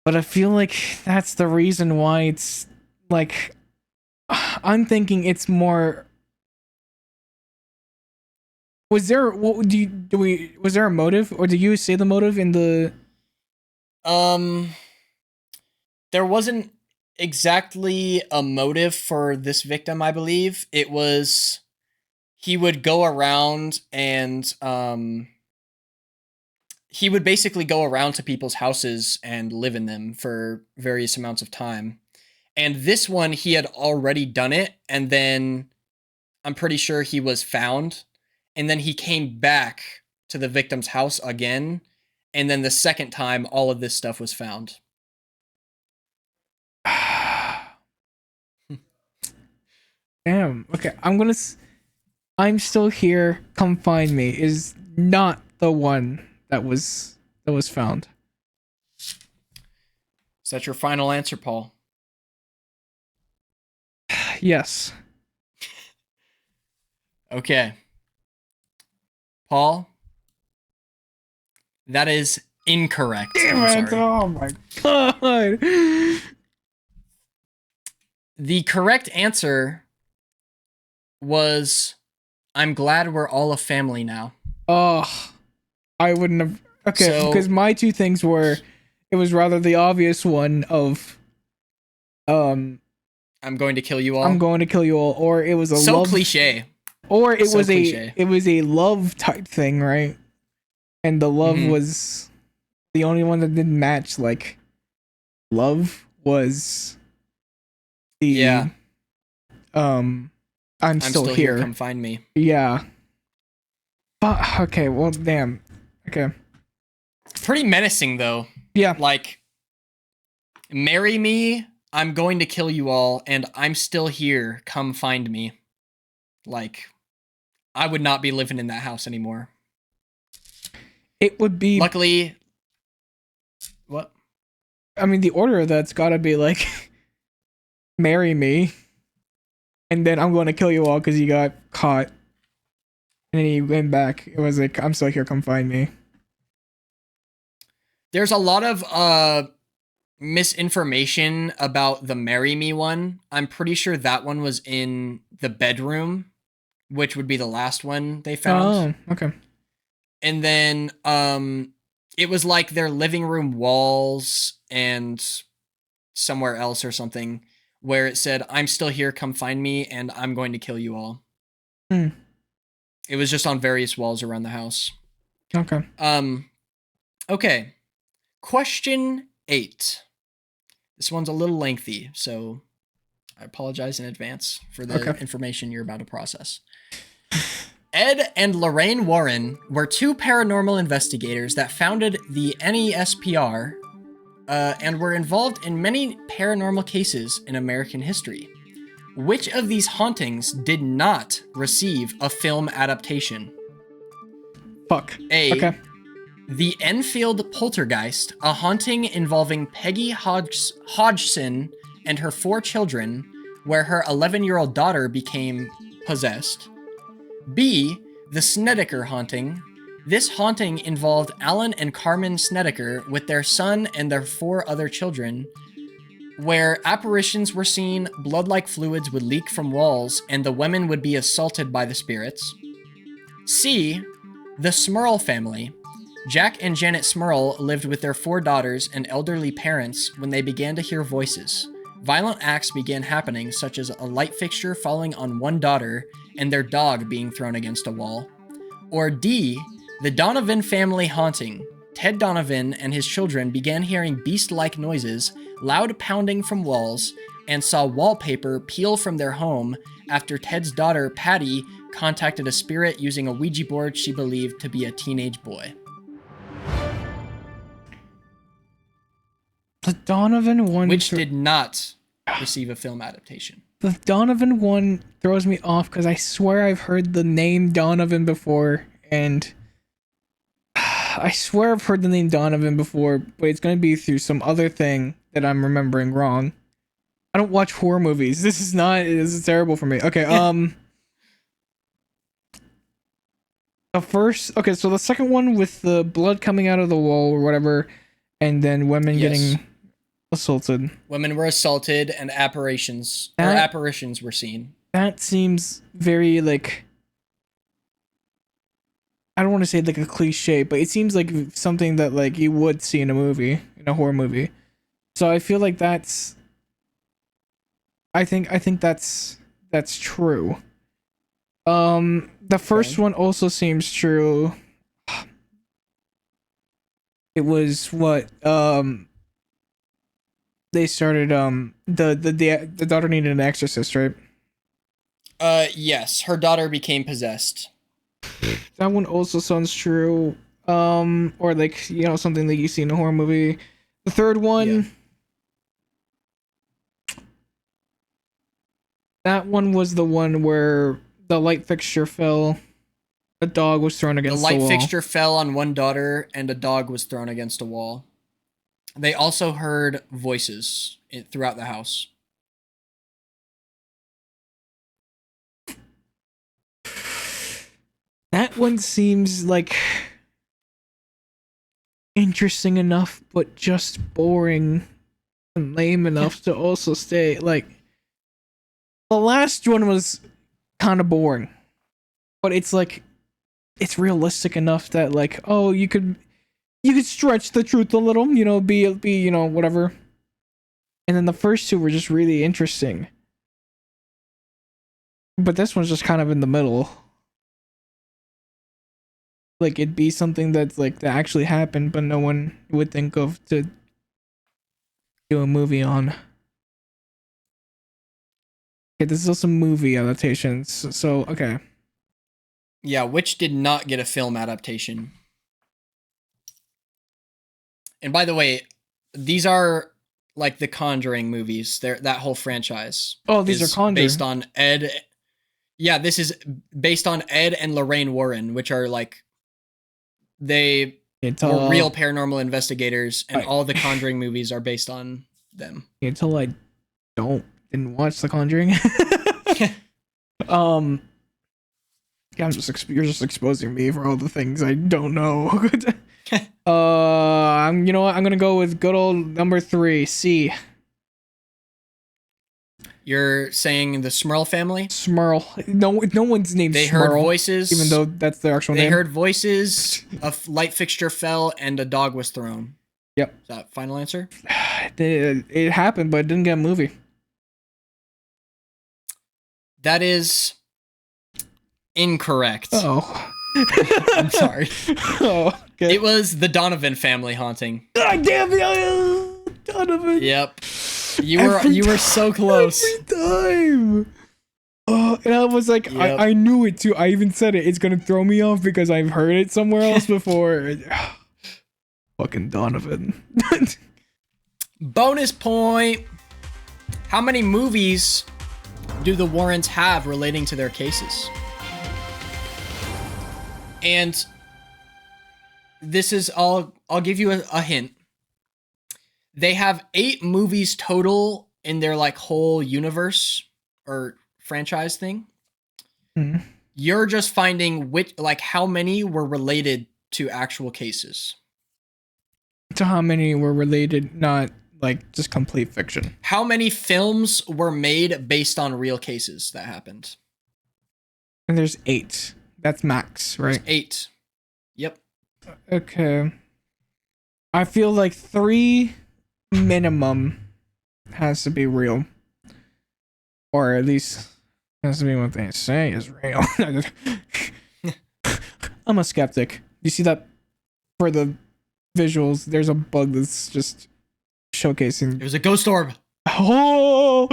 But I feel like that's the reason why it's like, I'm thinking it's more. Was there was there a motive, or did you say the motive in the? There wasn't exactly a motive for this victim, I believe. It was he would go around and he would basically go around to people's houses and live in them for various amounts of time. And this one, he had already done it, and then I'm pretty sure he was found, and then he came back to the victim's house again, and then the second time, all of this stuff was found. Damn. Okay, I'm still here. Come find me is not the one that was found. Is that your final answer, Paul? Yes. Okay. Paul, that is incorrect. Damn it. Oh my god. The correct answer was, I'm glad we're all a family now. Oh, I wouldn't have. Okay, because my 2 things were, it was rather the obvious one of, I'm going to kill you all. I'm going to kill you all, or it was a love, cliche. Or it was cliche. It was a love type thing, right? And the love was the only one that didn't match. Like, love was the I'm still here. Come find me. Yeah. But okay, well, damn. Okay. Pretty menacing though. Yeah. Like, marry me, I'm going to kill you all, and I'm still here. Come find me. Like, I would not be living in that house anymore. It would be. Luckily. What? I mean, the order of that's gotta be like, marry me, and then I'm going to kill you all because you got caught. And then he went back. It was like, I'm still here, come find me. There's a lot of misinformation about the marry me one. I'm pretty sure that one was in the bedroom, which would be the last one they found. Oh, okay. and then it was like their living room walls and somewhere else or something where it said, "I'm still here, come find me, and I'm going to kill you all." It was just on various walls around the house. Okay. Okay. Question 8. This one's a little lengthy, so I apologize in advance for the information you're about to process. Ed and Lorraine Warren were 2 paranormal investigators that founded the NESPR and were involved in many paranormal cases in American history. Which of these hauntings did not receive a film adaptation? Fuck. A. Okay. The Enfield Poltergeist, a haunting involving Peggy Hodgson and her 4 children, where her 11-year-old daughter became possessed. B. The Snedeker Haunting. This haunting involved Alan and Carmen Snedeker with their son and their 4 other children, where apparitions were seen, blood-like fluids would leak from walls, and the women would be assaulted by the spirits. C. The Smurl Family. Jack and Janet Smurl lived with their 4 daughters and elderly parents when they began to hear voices. Violent acts began happening, such as a light fixture falling on one daughter and their dog being thrown against a wall. Or D. The Donovan Family Haunting. Ted Donovan and his children began hearing beast-like noises, loud pounding from walls, and saw wallpaper peel from their home after Ted's daughter, Patty, contacted a spirit using a Ouija board she believed to be a teenage boy. The Donovan one... Which did not receive a film adaptation. The Donovan one throws me off because I swear I've heard the name Donovan before, and... I swear I've heard the name Donovan before, but it's going to be through some other thing that I'm remembering wrong. I don't watch horror movies. This is terrible for me. Okay, so the second one with the blood coming out of the wall or whatever, and then women getting assaulted. Women were assaulted and apparitions were seen. That seems very, like... I don't want to say like a cliche, but it seems like something that like you would see in a movie, in a horror movie. So I feel like that's... I think that's true. The first one also seems true. It was what they started the daughter needed an exorcist, right? Yes, her daughter became possessed. That one also sounds true. Or like, you know, something that you see in a horror movie. The third one, that one was the one where the light fixture fell. A dog was thrown against the wall. The light fixture fell on one daughter and a dog was thrown against a wall. They also heard voices throughout the house. That one seems like interesting enough, but just boring and lame enough to also stay. Like, the last one was kind of boring, but it's like, it's realistic enough that like, oh, you could stretch the truth a little, you know, be you know, whatever. And then the first two were just really interesting, but this one's just kind of in the middle. Like, it'd be something that's like that actually happened, but no one would think of to do a movie on. Okay, this is also movie adaptations, so okay. Yeah, which did not get a film adaptation. And by the way, these are like the Conjuring movies. That whole franchise. Oh, these are Conjuring. Based on Ed. Yeah, this is based on Ed and Lorraine Warren, which are like, they were real paranormal investigators, and all the Conjuring movies are based on them. Until I didn't watch The Conjuring. You're just exposing me for all the things I don't know. You know what? I'm gonna go with good old number 3, C. You're saying the Smurl family? Smurl. No one's named They Smurl. heard voices. Even though that's their actual name. They heard voices, a light fixture fell, and a dog was thrown. Yep. Is that final answer? It happened, but it didn't get a movie. That is incorrect. Oh. I'm sorry. Oh, okay. It was the Donovan family haunting. God damn it, Donovan. Yep. You were so close. Every time. Oh, and I was like, Yep. I knew it too. I even said it. It's gonna throw me off because I've heard it somewhere else before. Fucking Donovan. Bonus point. How many movies do the Warrens have relating to their cases? And this is I'll give you a hint. They have 8 movies total in their like whole universe or franchise thing. Mm-hmm. You're just finding how many were related to actual cases. To how many were related, not like just complete fiction. How many films were made based on real cases that happened? And there's 8. That's max, right? There's 8. Yep. Okay. I feel like 3 minimum has to be real. Or at least has to be what they say is real. I'm a skeptic. You see that for the visuals, there's a bug that's just showcasing. It was a ghost orb. Oh!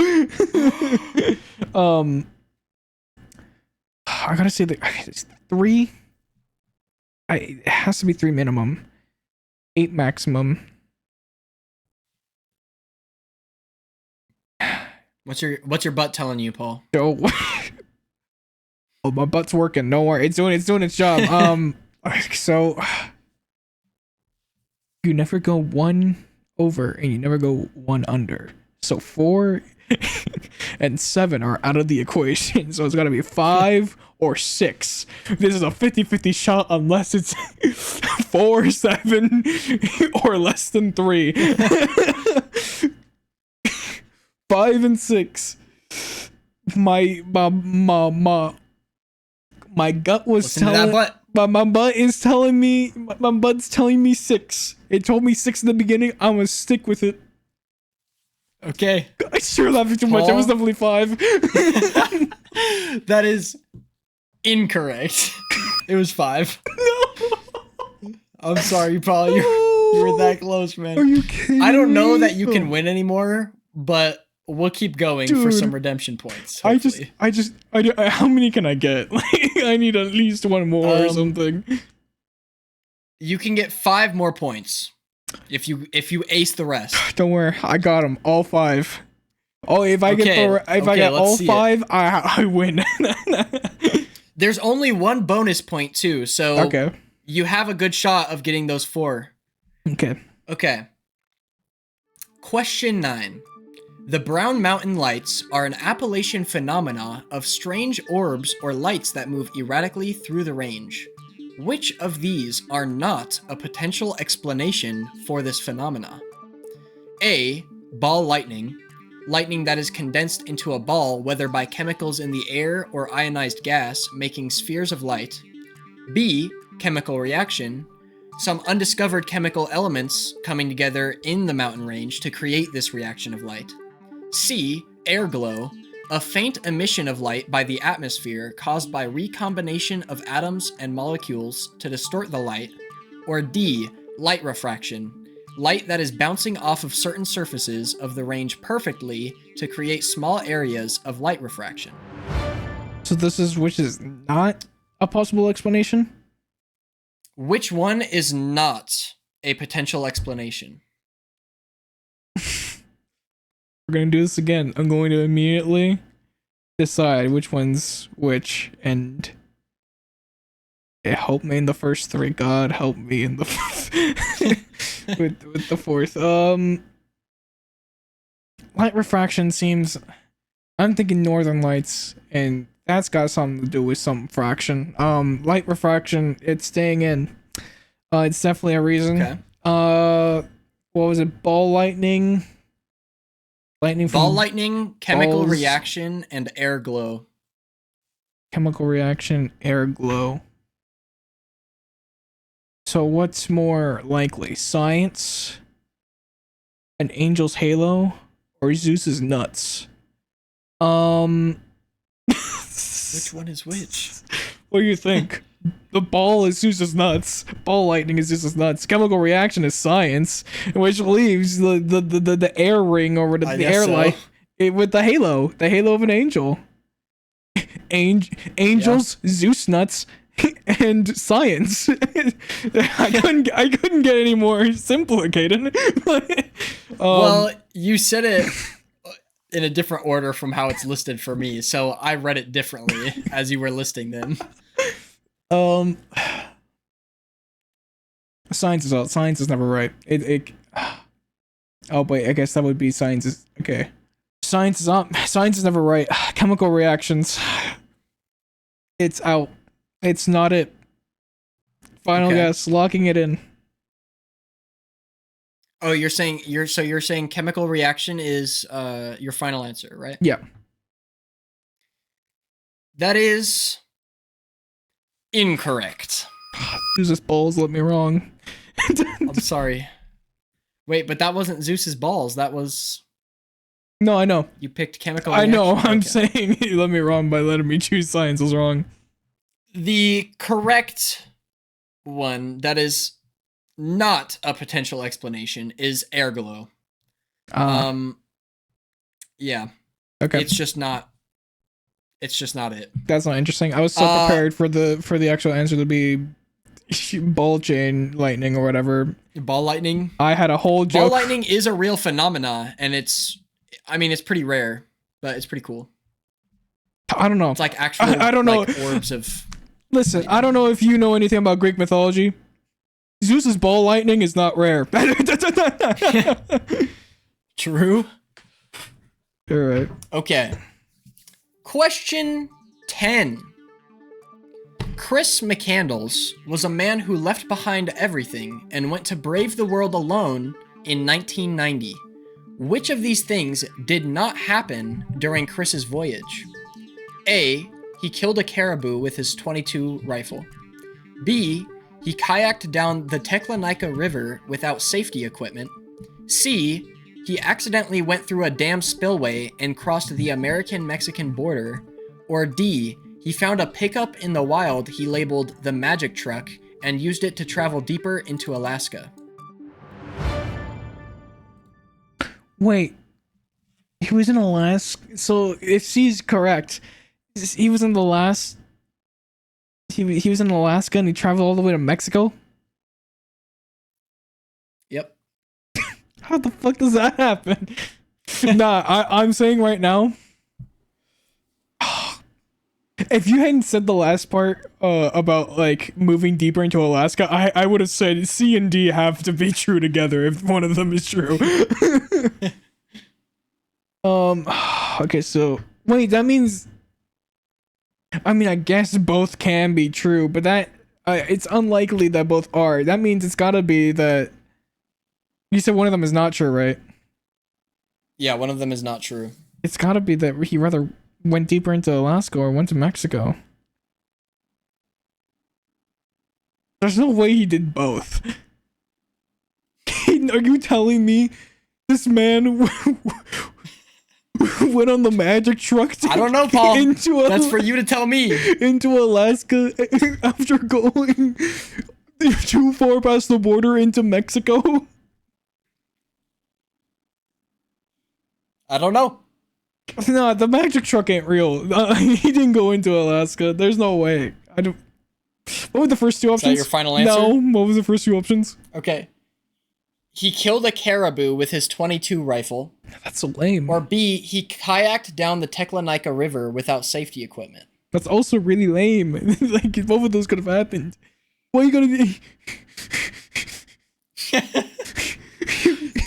I gotta say that it's 3. It has to be 3 minimum. 8 maximum. What's your butt telling you, Paul? Oh, my butt's working. No worry, it's doing its job. So you never go 1 over and you never go 1 under. So 4 and 7 are out of the equation. So it's got to be 5 or 6. This is a 50-50 shot unless it's 4, 7 or less than 3. 5 and 6. My gut was Listen to that butt. my butt is telling me my butt's telling me 6. It told me 6 in the beginning. I'm gonna stick with it. Okay. I sure laughing too much. It was definitely 5. That is incorrect. It was 5. No. I'm sorry, Paul. You were that close, man. Are you kidding I don't know me? that you can win anymore, but we'll keep going for Dude, some redemption points. Hopefully. I how many can I get? Like, I need at least 1 more or something. You can get 5 more points if you ace the rest. Don't worry, I got them all 5. Oh, if I get all 5, I win. There's only 1 bonus point too, so okay. You have a good shot of getting those 4. Okay. Question 9. The Brown Mountain Lights are an Appalachian phenomena of strange orbs or lights that move erratically through the range. Which of these are not a potential explanation for this phenomena? A. Ball lightning. Lightning that is condensed into a ball, whether by chemicals in the air or ionized gas, making spheres of light. B. Chemical reaction. Some undiscovered chemical elements coming together in the mountain range to create this reaction of light. C. Air glow. A faint emission of light by the atmosphere caused by recombination of atoms and molecules to distort the light. Or D. Light refraction. Light that is bouncing off of certain surfaces of the range perfectly to create small areas of light refraction. So which is not a possible explanation? Which one is not a potential explanation? We're going to do this again. I'm going to immediately decide which one's which, and help me in the first 3. God help me in the with the 4th. Light refraction seems. I'm thinking northern lights, and that's got something to do with some fraction. Light refraction, it's staying in. It's definitely a reason. Okay. What was it? Ball lightning. Lightning from Ball lightning, chemical balls. reaction, and air glow. Chemical reaction, air glow. So what's more likely? Science, an angel's halo, or Zeus's nuts? Which one is which? What do you think? The ball is Zeus's nuts. Ball lightning is Zeus's nuts. Chemical reaction is science, which leaves the air ring or the air light with the halo of an angel. Angels, yeah. Zeus nuts, and science. I couldn't get any more simpler, Kaden. Well, you said it in a different order from how it's listed for me, so I read it differently as you were listing them. Science is out. Science is never right. Oh wait, I guess that would be science is okay. Science is up. Science is never right. Chemical reactions. It's out. It's not it. Final guess. Locking it in. Oh, you're saying chemical reaction is your final answer, right? Yeah. That is incorrect. Zeus's balls let me wrong. I'm sorry. Wait, but that wasn't Zeus's balls. That was... No, I know. You picked chemical reaction. I know. Okay. I'm saying he let me wrong by letting me choose science was wrong. The correct one that is not a potential explanation is air glow. Yeah. Okay. It's just not it. That's not interesting. I was so prepared for the actual answer to be ball chain lightning or whatever. Ball lightning? I had a whole joke. Ball lightning is a real phenomena, and it's pretty rare, but it's pretty cool. I don't know. It's like actual I don't know. Like orbs of... Listen, lightning. I don't know if you know anything about Greek mythology. Zeus's ball lightning is not rare. True. All right. Okay. Question 10. Chris McCandles was a man who left behind everything and went to brave the world alone in 1990. Which of these things did not happen during Chris's voyage? A. He killed a caribou with his .22 rifle. B. He kayaked down the Teklanika River without safety equipment. C. He accidentally went through a dam spillway and crossed the American-Mexican border. Or D. He found a pickup in the wild he labeled the Magic Truck and used it to travel deeper into Alaska. Wait. He was in Alaska. So if C's correct, he was in the last... He was in Alaska and he traveled all the way to Mexico? Yep. How the fuck does that happen? Nah, I'm saying right now, if you hadn't said the last part about like moving deeper into Alaska, I would have said C and D have to be true together if one of them is true. Okay, so wait, that means... I mean, I guess both can be true, but that it's unlikely that both are. That means it's gotta be that... You said one of them is not true, right? Yeah, one of them is not true. It's gotta be that he rather went deeper into Alaska or went to Mexico. There's no way he did both. Are you telling me this man went on the magic truck I don't know, Paul. That's for you to tell me. Into Alaska after going too far past the border into Mexico? I don't know. No, the magic truck ain't real. He didn't go into Alaska. There's no way. I don't... What were the first two options? Is that your final answer? No, what was the first two options? Okay. He killed a caribou with his .22 rifle. That's so lame. Or B, he kayaked down the Teklanika River without safety equipment. That's also really lame. Like, both of those could have happened. What are you gonna do?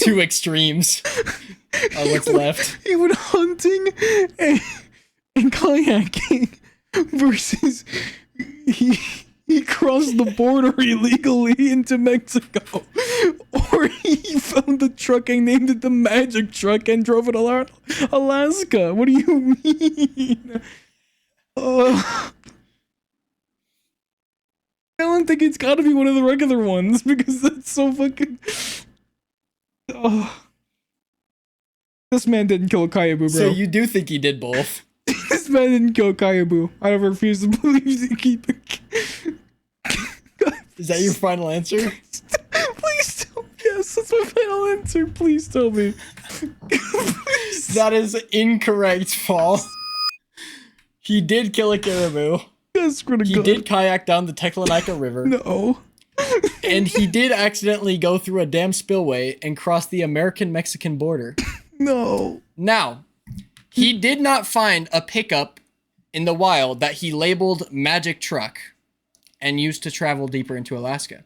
Two extremes are what's left. He went hunting and kayaking versus he crossed the border illegally into Mexico. Or he found the truck and named it the Magic Truck and drove it around Alaska. What do you mean? I don't think it's gotta be one of the regular ones because that's so fucking. This man didn't kill Kayabu, bro. So you do think he did both? This man didn't kill Kayabu. I refuse to believe he. Is that your final answer? Please tell me. Yes, that's my final answer. Please tell me. That is incorrect, Paul. He did kill a caribou. He did kayak down the Teklanika River. No. And he did accidentally go through a dam spillway and cross the American-Mexican border. No. Now, he did not find a pickup in the wild that he labeled Magic Truck and used to travel deeper into Alaska.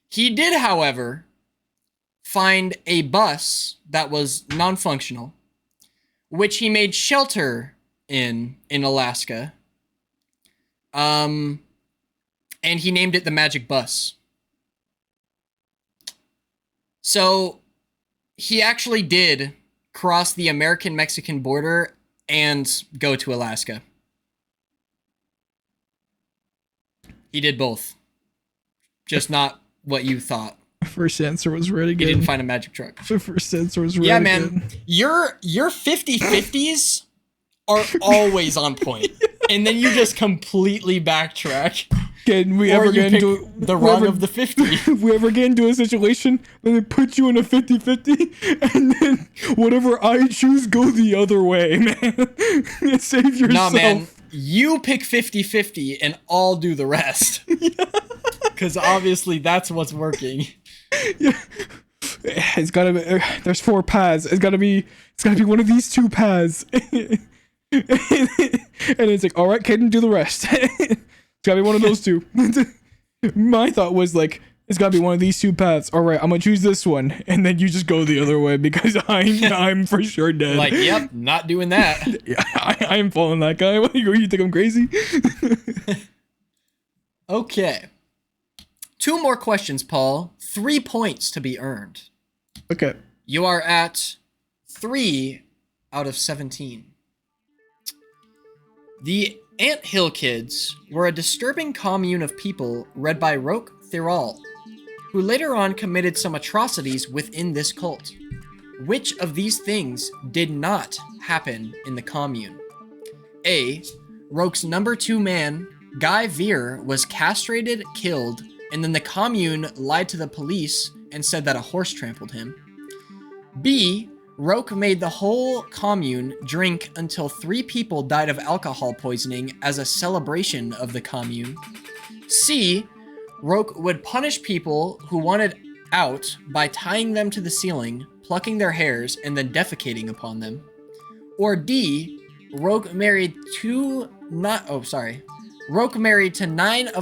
He did, however, find a bus that was non-functional, which he made shelter in Alaska. And he named it the Magic Bus. So he actually did cross the American-Mexican border and go to Alaska. He did both. Just not what you thought. First answer was really good. He didn't find a magic truck. The first answer was really good. Yeah, man. Your 50-50s are always on point. And then you just completely backtrack. Can we ever get into the wrong of the 50? If we ever get into a situation, then they put you in a 50-50, and then whatever I choose, go the other way, man. Save yourself. Nah, man. You pick 50-50 and I'll do the rest. Because obviously that's what's working. Yeah. It's gotta be, there's 4 paths. It's gotta be one of these 2 paths. And it's like, all right, Kaden, do the rest. It's gotta be one of those 2. My thought was like, it's gotta be one of these 2 paths. All right, I'm gonna choose this one, and then you just go the other way because I'm for sure dead. Like, yep, not doing that. Yeah, I am following that guy. What, you think I'm crazy? Okay. 2 more questions, Paul. 3 points to be earned. Okay. You are at 3 out of 17. The Anthill Kids were a disturbing commune of people led by Roque Thiral, who later on committed some atrocities within this cult. Which of these things did not happen in the commune? A. Roque's number 2 man, Guy Veer, was castrated, killed, and then the commune lied to the police and said that a horse trampled him. B. Roque made the whole commune drink until 3 people died of alcohol poisoning as a celebration of the commune. C. Roque would punish people who wanted out by tying them to the ceiling, plucking their hairs, and then defecating upon them. Or D. Roque married to 9 of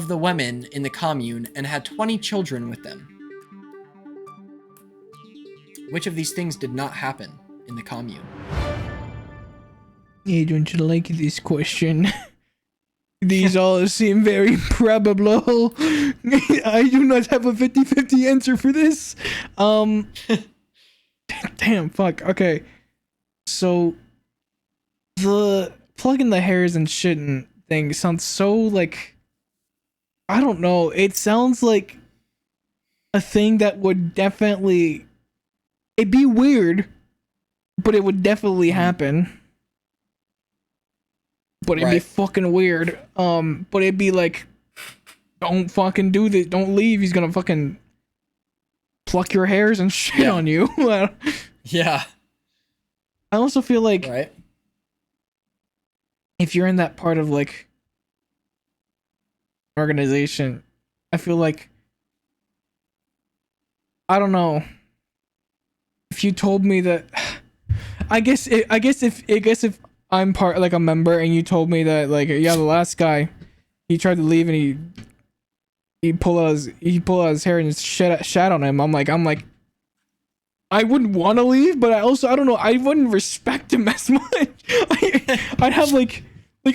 the women in the commune and had 20 children with them. Which of these things did not happen in the commune? I don't like this question. These all seem very probable. I do not have a 50-50 answer for this. Damn, fuck. Okay. So, the plugging the hairs and shit and thing sounds so like, I don't know. It sounds like a thing that would definitely, it'd be weird, but it would definitely happen. But it'd be fucking weird. But it'd be like, don't fucking do this. Don't leave. He's gonna fucking pluck your hairs and shit on you. Yeah. I also feel like if you're in that part of like organization, I feel like, I don't know. If you told me that, I guess if I'm part, like a member, and you told me that, like, yeah, the last guy, he tried to leave and he pulled out his hair and shat on him. I'm like, I wouldn't want to leave, but I don't know, I wouldn't respect him as much. I'd have like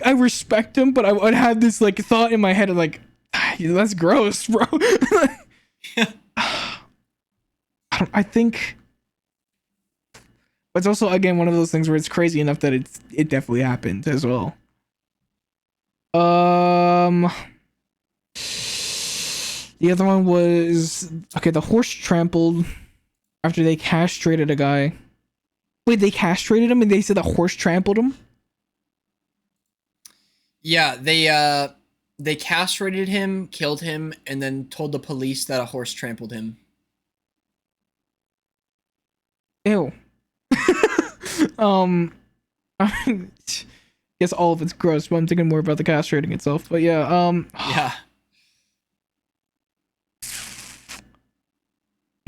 I respect him, but I would have this like thought in my head of like, that's gross, bro. I think, but it's also again one of those things where it's crazy enough that it definitely happened as well. The other one was okay. The horse trampled after they castrated a guy. Wait, they castrated him and they said the horse trampled him? Yeah, they castrated him, killed him, and then told the police that a horse trampled him. Ew. I guess all of it's gross, but I'm thinking more about the castrating itself. But yeah, Yeah.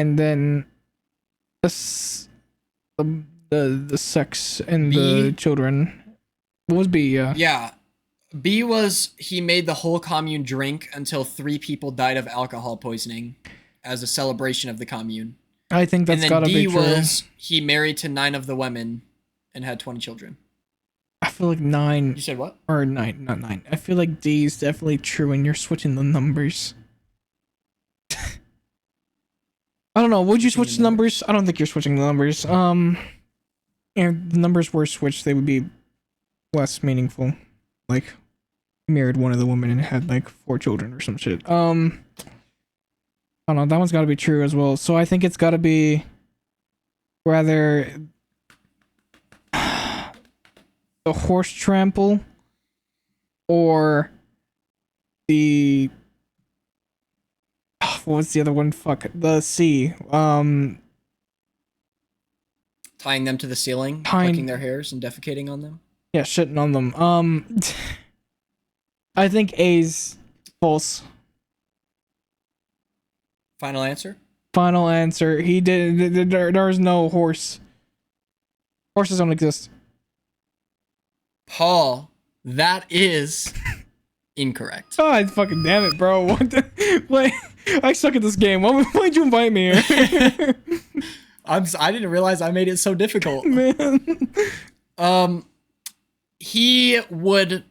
And then the sex and B? the children. What was B? Yeah. Yeah. B was he made the whole commune drink until 3 people died of alcohol poisoning as a celebration of the commune. I think that's gotta be true. And then D was he married to 9 of the women and had 20 children. I feel like 9. You said what? Or 9, not 9. I feel like D is definitely true and you're switching the numbers. I don't know. Would you switch the numbers? I don't think you're switching the numbers. And the numbers were switched, they would be less meaningful. Like, he married one of the women and had like 4 children or some shit. I don't know. That one's got to be true as well. So I think it's got to be rather the horse trample or the what was the other one? Fuck, the C. Tying them to the ceiling, plucking their hairs and defecating on them. Yeah, shitting on them. I think A's false. Final answer? Final answer. He did. There's no horse. Horses don't exist. Paul, that is incorrect. Oh, fucking damn it, bro. What the? Wait, I suck at this game. Why'd you invite me here? I didn't realize I made it so difficult. Man. He would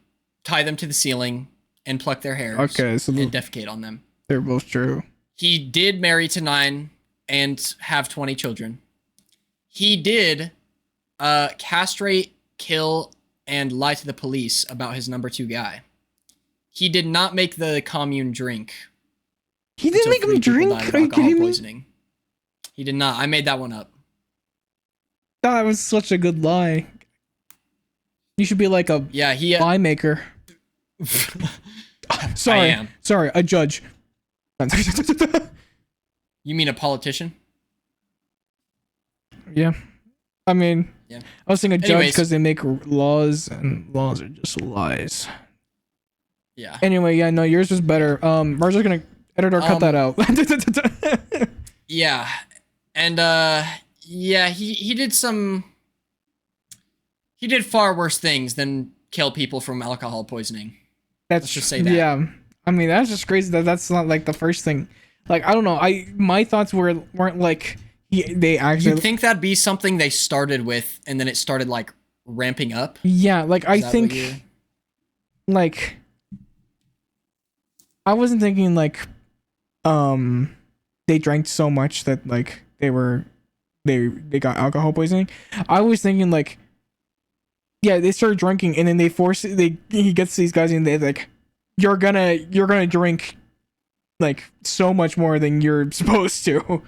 tie them to the ceiling and pluck their hairs. Okay, so and defecate on them. They're both true. He did marry to 9 and have 20 children. He did castrate, kill, and lie to the police about his number 2 guy. He did not make the commune drink. He didn't make him drink? Are you kidding me? He did not. I made that one up. That was such a good lie. You should be like a lie maker. Sorry. I am. Sorry, a judge. You mean a politician? Yeah. I mean, yeah. I was thinking a judge because they make laws and laws are just lies. Yeah. Anyway, yeah, no, yours was better. Marjo's gonna edit or cut that out. Yeah. And yeah, he did far worse things than kill people from alcohol poisoning. Let's just say that. Yeah. I mean, that's just crazy that's not like the first thing. Like, I don't know. My thoughts weren't like they actually. You'd think that'd be something they started with, and then it started like ramping up. Yeah, like I think, like, I wasn't thinking like, they drank so much that like they got alcohol poisoning. I was thinking like, yeah, they started drinking, and then he gets these guys, and they like, you're gonna drink like so much more than you're supposed to.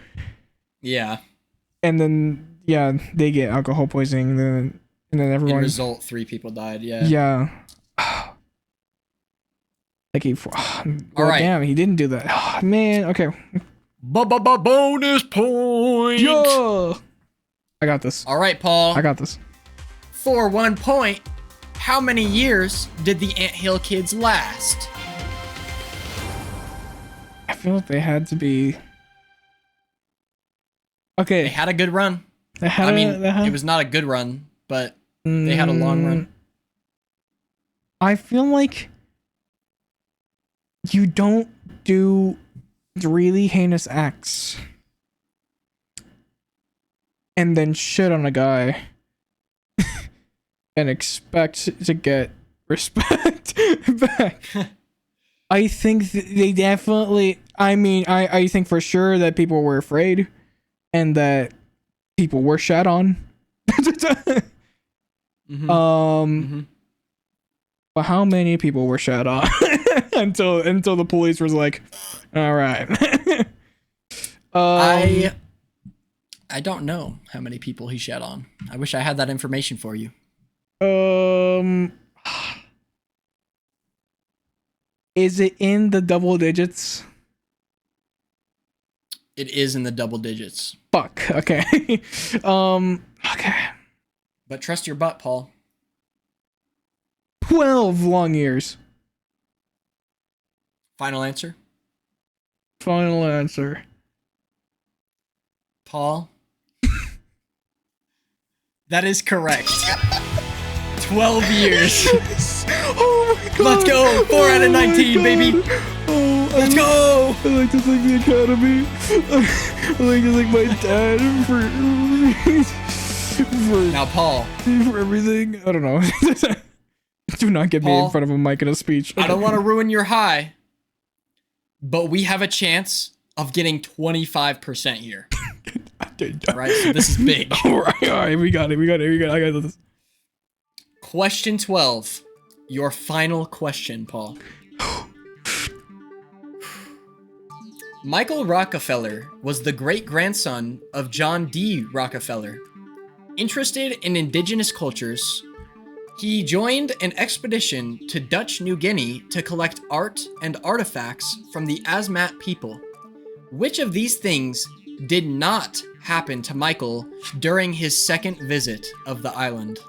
Yeah. And then yeah, they get alcohol poisoning, and then everyone. In result, 3 people died. Yeah. Yeah. Like all right. Damn, he didn't do that. Oh, man. Okay. Bonus point. Yeah. I got this. All right, Paul. I got this. For 1 point, how many years did the Anthill Kids last? I feel like they had to be. Okay. They had a good run. It was not a good run, but they had a long run. I feel like you don't do really heinous acts and then shit on a guy and expect to get respect back. I think they definitely. I mean, I think for sure that people were afraid and that people were shat on. Mm-hmm. Um, Mm-hmm. but how many people were shat on until the police was like, all right. I don't know how many people he shat on. I wish I had that information for you. Is it in the double digits? It is in the double digits. Fuck. Okay. Okay. But trust your butt, Paul. 12 long years. Final answer? Final answer. Paul? That is correct. 12 years. Oh my god. Let's go. 4 out of 19, baby. Oh, Let's go. I like to thank the Academy. I like to thank my dad for Now, Paul. for everything. I don't know. Do not get me in Paul, front of a mic in a speech. I don't want to ruin your high, but we have a chance of getting 25% here. Right? So this is big. All right, we got it. I got this. Question 12. Your final question, Paul. Michael Rockefeller was the great-grandson of John D. Rockefeller. Interested in indigenous cultures, he joined an expedition to Dutch New Guinea to collect art and artifacts from the Asmat people. Which of these things did not happen to Michael during his second visit of the island?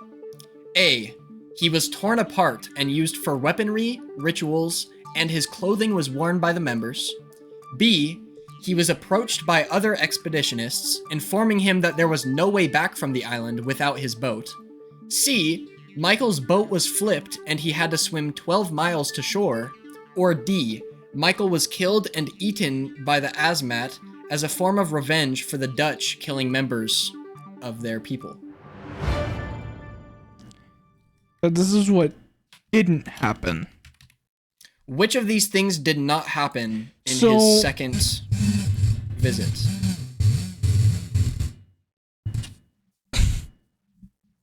A. He was torn apart and used for weaponry, rituals, and his clothing was worn by the members. B. He was approached by other expeditionists, informing him that there was no way back from the island without his boat. C. Michael's boat was flipped and he had to swim 12 miles to shore. Or D. Michael was killed and eaten by the Asmat as a form of revenge for the Dutch killing members of their people. But this is what didn't happen. Which of these things did not happen in So- his second visit?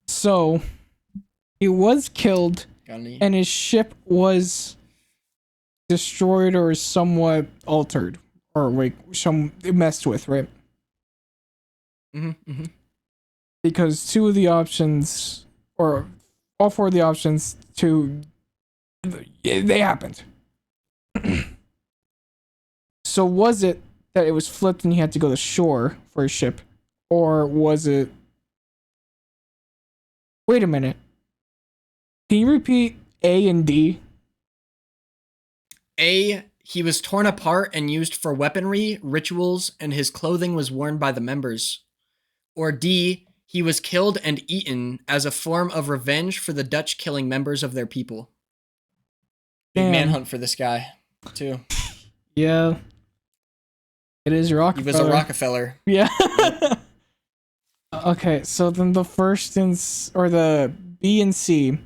So, he was killed Got any? and his ship was destroyed or somewhat altered. Or like messed with, right? Mm-hmm, mm-hmm. Because two of the options, or all four of the options, they happened. So was it that it was flipped and he had to go to shore for his ship? Or was it... Wait a minute. Can you repeat A and D? A. He was torn apart and used for weaponry, rituals, and his clothing was worn by the members. Or D. He was killed and eaten as a form of revenge for the Dutch killing members of their people. Big Damn. manhunt for this guy, too. Yeah. It is Rockefeller. He was a Rockefeller. Yeah. Okay, so then the first or the B and C,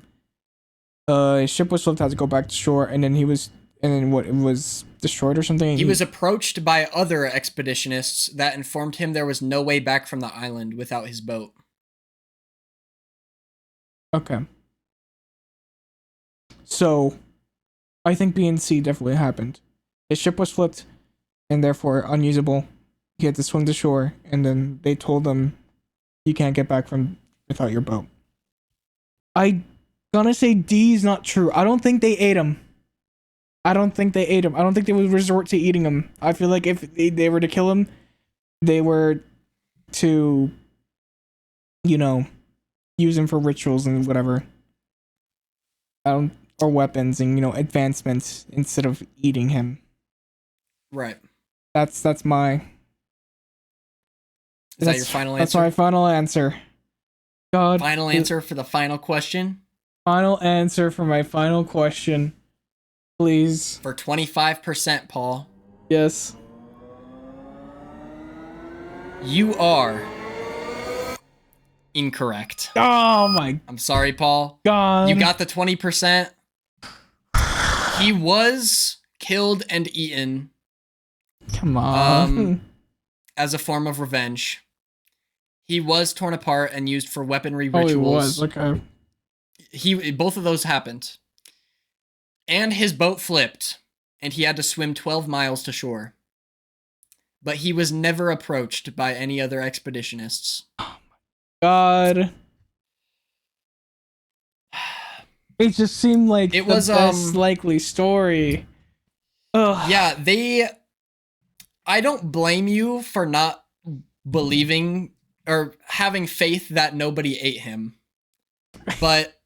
his ship was flipped, had to go back to shore, and then it was destroyed or something? He was approached by other expeditionists that informed him there was no way back from the island without his boat. Okay. So, I think B and C definitely happened. His ship was flipped, and therefore unusable. He had to swim to shore, and then they told him, you can't get back from without your boat. I gonna say D is not true. I don't think they ate him. I don't think they would resort to eating him. I feel like if they were to kill him, they were to, use him for rituals and whatever. Or weapons and, advancements instead of eating him. Right. That's my... Is that your final answer? That's my final answer. God. Final answer for the final question? Final answer for my final question. Please. For 25%, Paul. Yes. You are incorrect. Oh my I'm sorry, Paul. God. You got the 20%. He was killed and eaten. Come on. as a form of revenge. He was torn apart and used for weaponry Oh, rituals. he was. Okay. Both of those happened. And his boat flipped, and he had to swim 12 miles to shore. But he was never approached by any other expeditionists. God. It just seemed like it was best likely story. Ugh. Yeah, I don't blame you for not believing or having faith that nobody ate him. But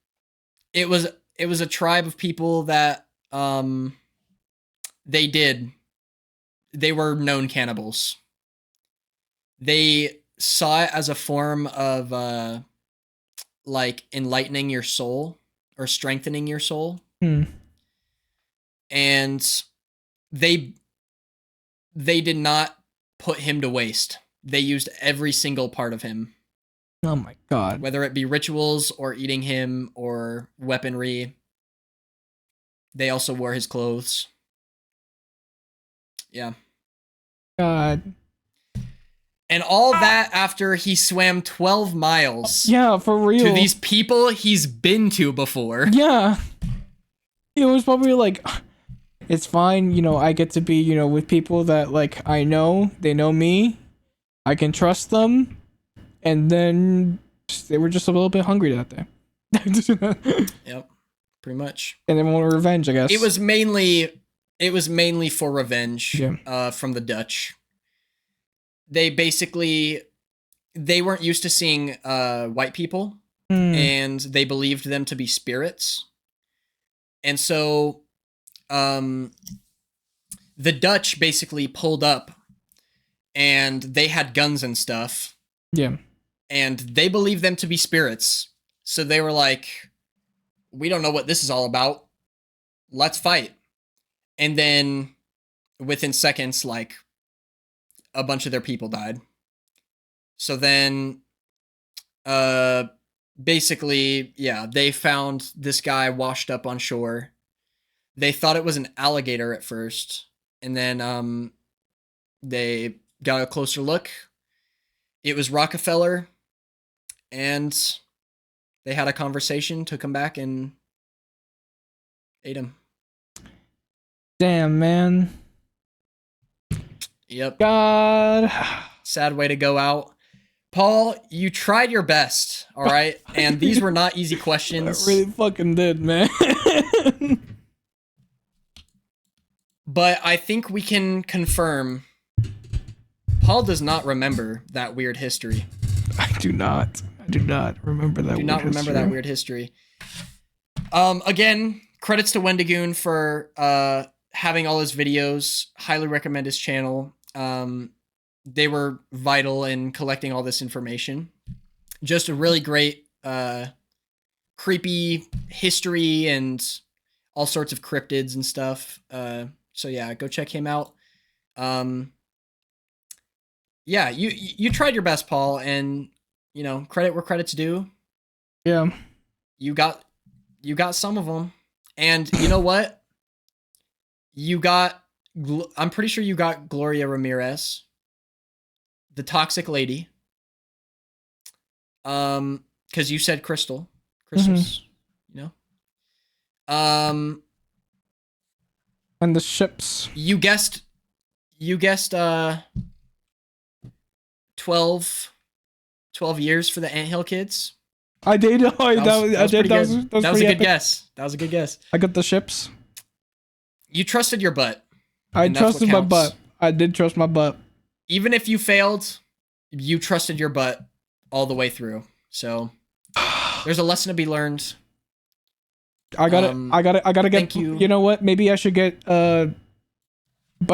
it was a tribe of people that they were known cannibals. They saw it as a form of like enlightening your soul or strengthening your soul. And they did not put him to waste. They used every single part of him. Oh my God. Whether it be rituals or eating him or weaponry. They also wore his clothes. Yeah. God. And all that after he swam 12 miles. Yeah, for real. To these people he's been to before. Yeah. It was probably like, it's fine, you know, I get to be, you know, with people that, like, I know, they know me, I can trust them, and then they were just a little bit hungry that day. Yep, pretty much. And they wanted revenge, I guess. It was mainly for revenge, from the Dutch. They weren't used to seeing white people, and they believed them to be spirits. And so the Dutch basically pulled up, and they had guns and stuff. Yeah. And they believed them to be spirits. So they were like, we don't know what this is all about. Let's fight. And then within seconds, like, a bunch of their people died. So then, basically, yeah, they found this guy washed up on shore. They thought it was an alligator at first. And then, they got a closer look. It was Rockefeller. And they had a conversation, took him back, and ate him. Damn, man. Yep. God. Sad way to go out. Paul, you tried your best, all right? And these were not easy questions. I really fucking did, man. But I think we can confirm Paul does not remember that weird history. I do not remember that. That weird history. Again, credits to Wendigoon for having all his videos. Highly recommend his channel. They were vital in collecting all this information. Just a really great, creepy history and all sorts of cryptids and stuff. So yeah, go check him out. Yeah, you tried your best, Paul, and you know, credit where credit's due. Yeah. You got some of them. And you know what? I'm pretty sure you got Gloria Ramirez, the toxic lady. Because you said Crystals, you know. And the ships. You guessed 12 years for the Anthill Kids. I did. That was a good guess. That was a good guess. I got the ships. You trusted your butt. I trusted my butt. I did trust my butt. Even if you failed, you trusted your butt all the way through. So there's a lesson to be learned. I gotta get. You know what? Maybe I should get butt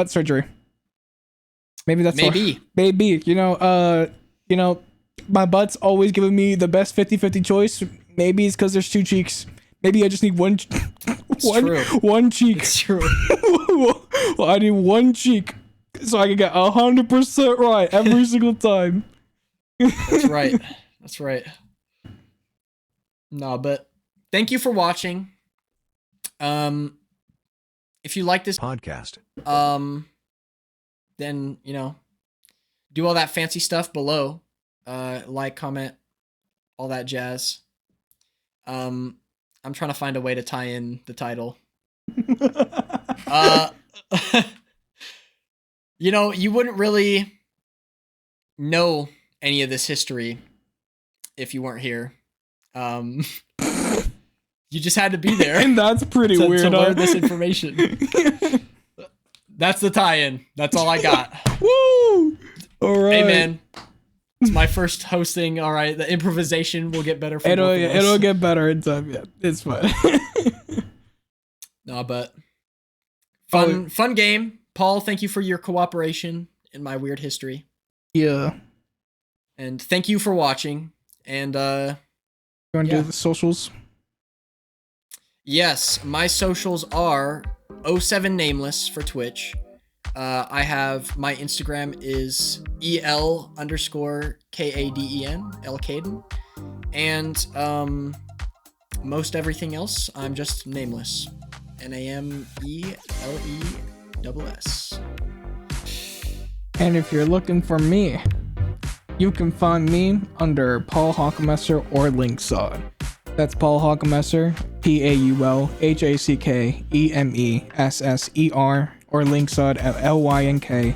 surgery. Maybe that's maybe. You know, my butt's always giving me the best 50-50 choice. Maybe it's because there's two cheeks. Maybe I just need one cheek. It's true. Well, I need one cheek so I can get 100% right every single time. That's right. No, but thank you for watching. If you like this podcast, then, you know, do all that fancy stuff below. Like, comment, all that jazz. I'm trying to find a way to tie in the title. You know, you wouldn't really know any of this history if you weren't here. You just had to be there. And that's pretty weird. To learn this information. That's the tie-in. That's all I got. Woo! All right. Hey, man. It's my first hosting. All right. The improvisation will get better for both of us. It'll get better in time. Yeah, it's fine. No, but fun game. Paul, thank you for your cooperation in my weird history. Yeah. And thank you for watching. And you want to do the socials? Yes, my socials are 07 nameless for Twitch. I have my Instagram is EL_KADEN, L Kaden. And most everything else, I'm just nameless. NAMELESS. And if you're looking for me, you can find me under Paul Hackemesser or Linksod. That's Paul Hackemesser, PaulHackemesser, or Linksod at LYNKSOD.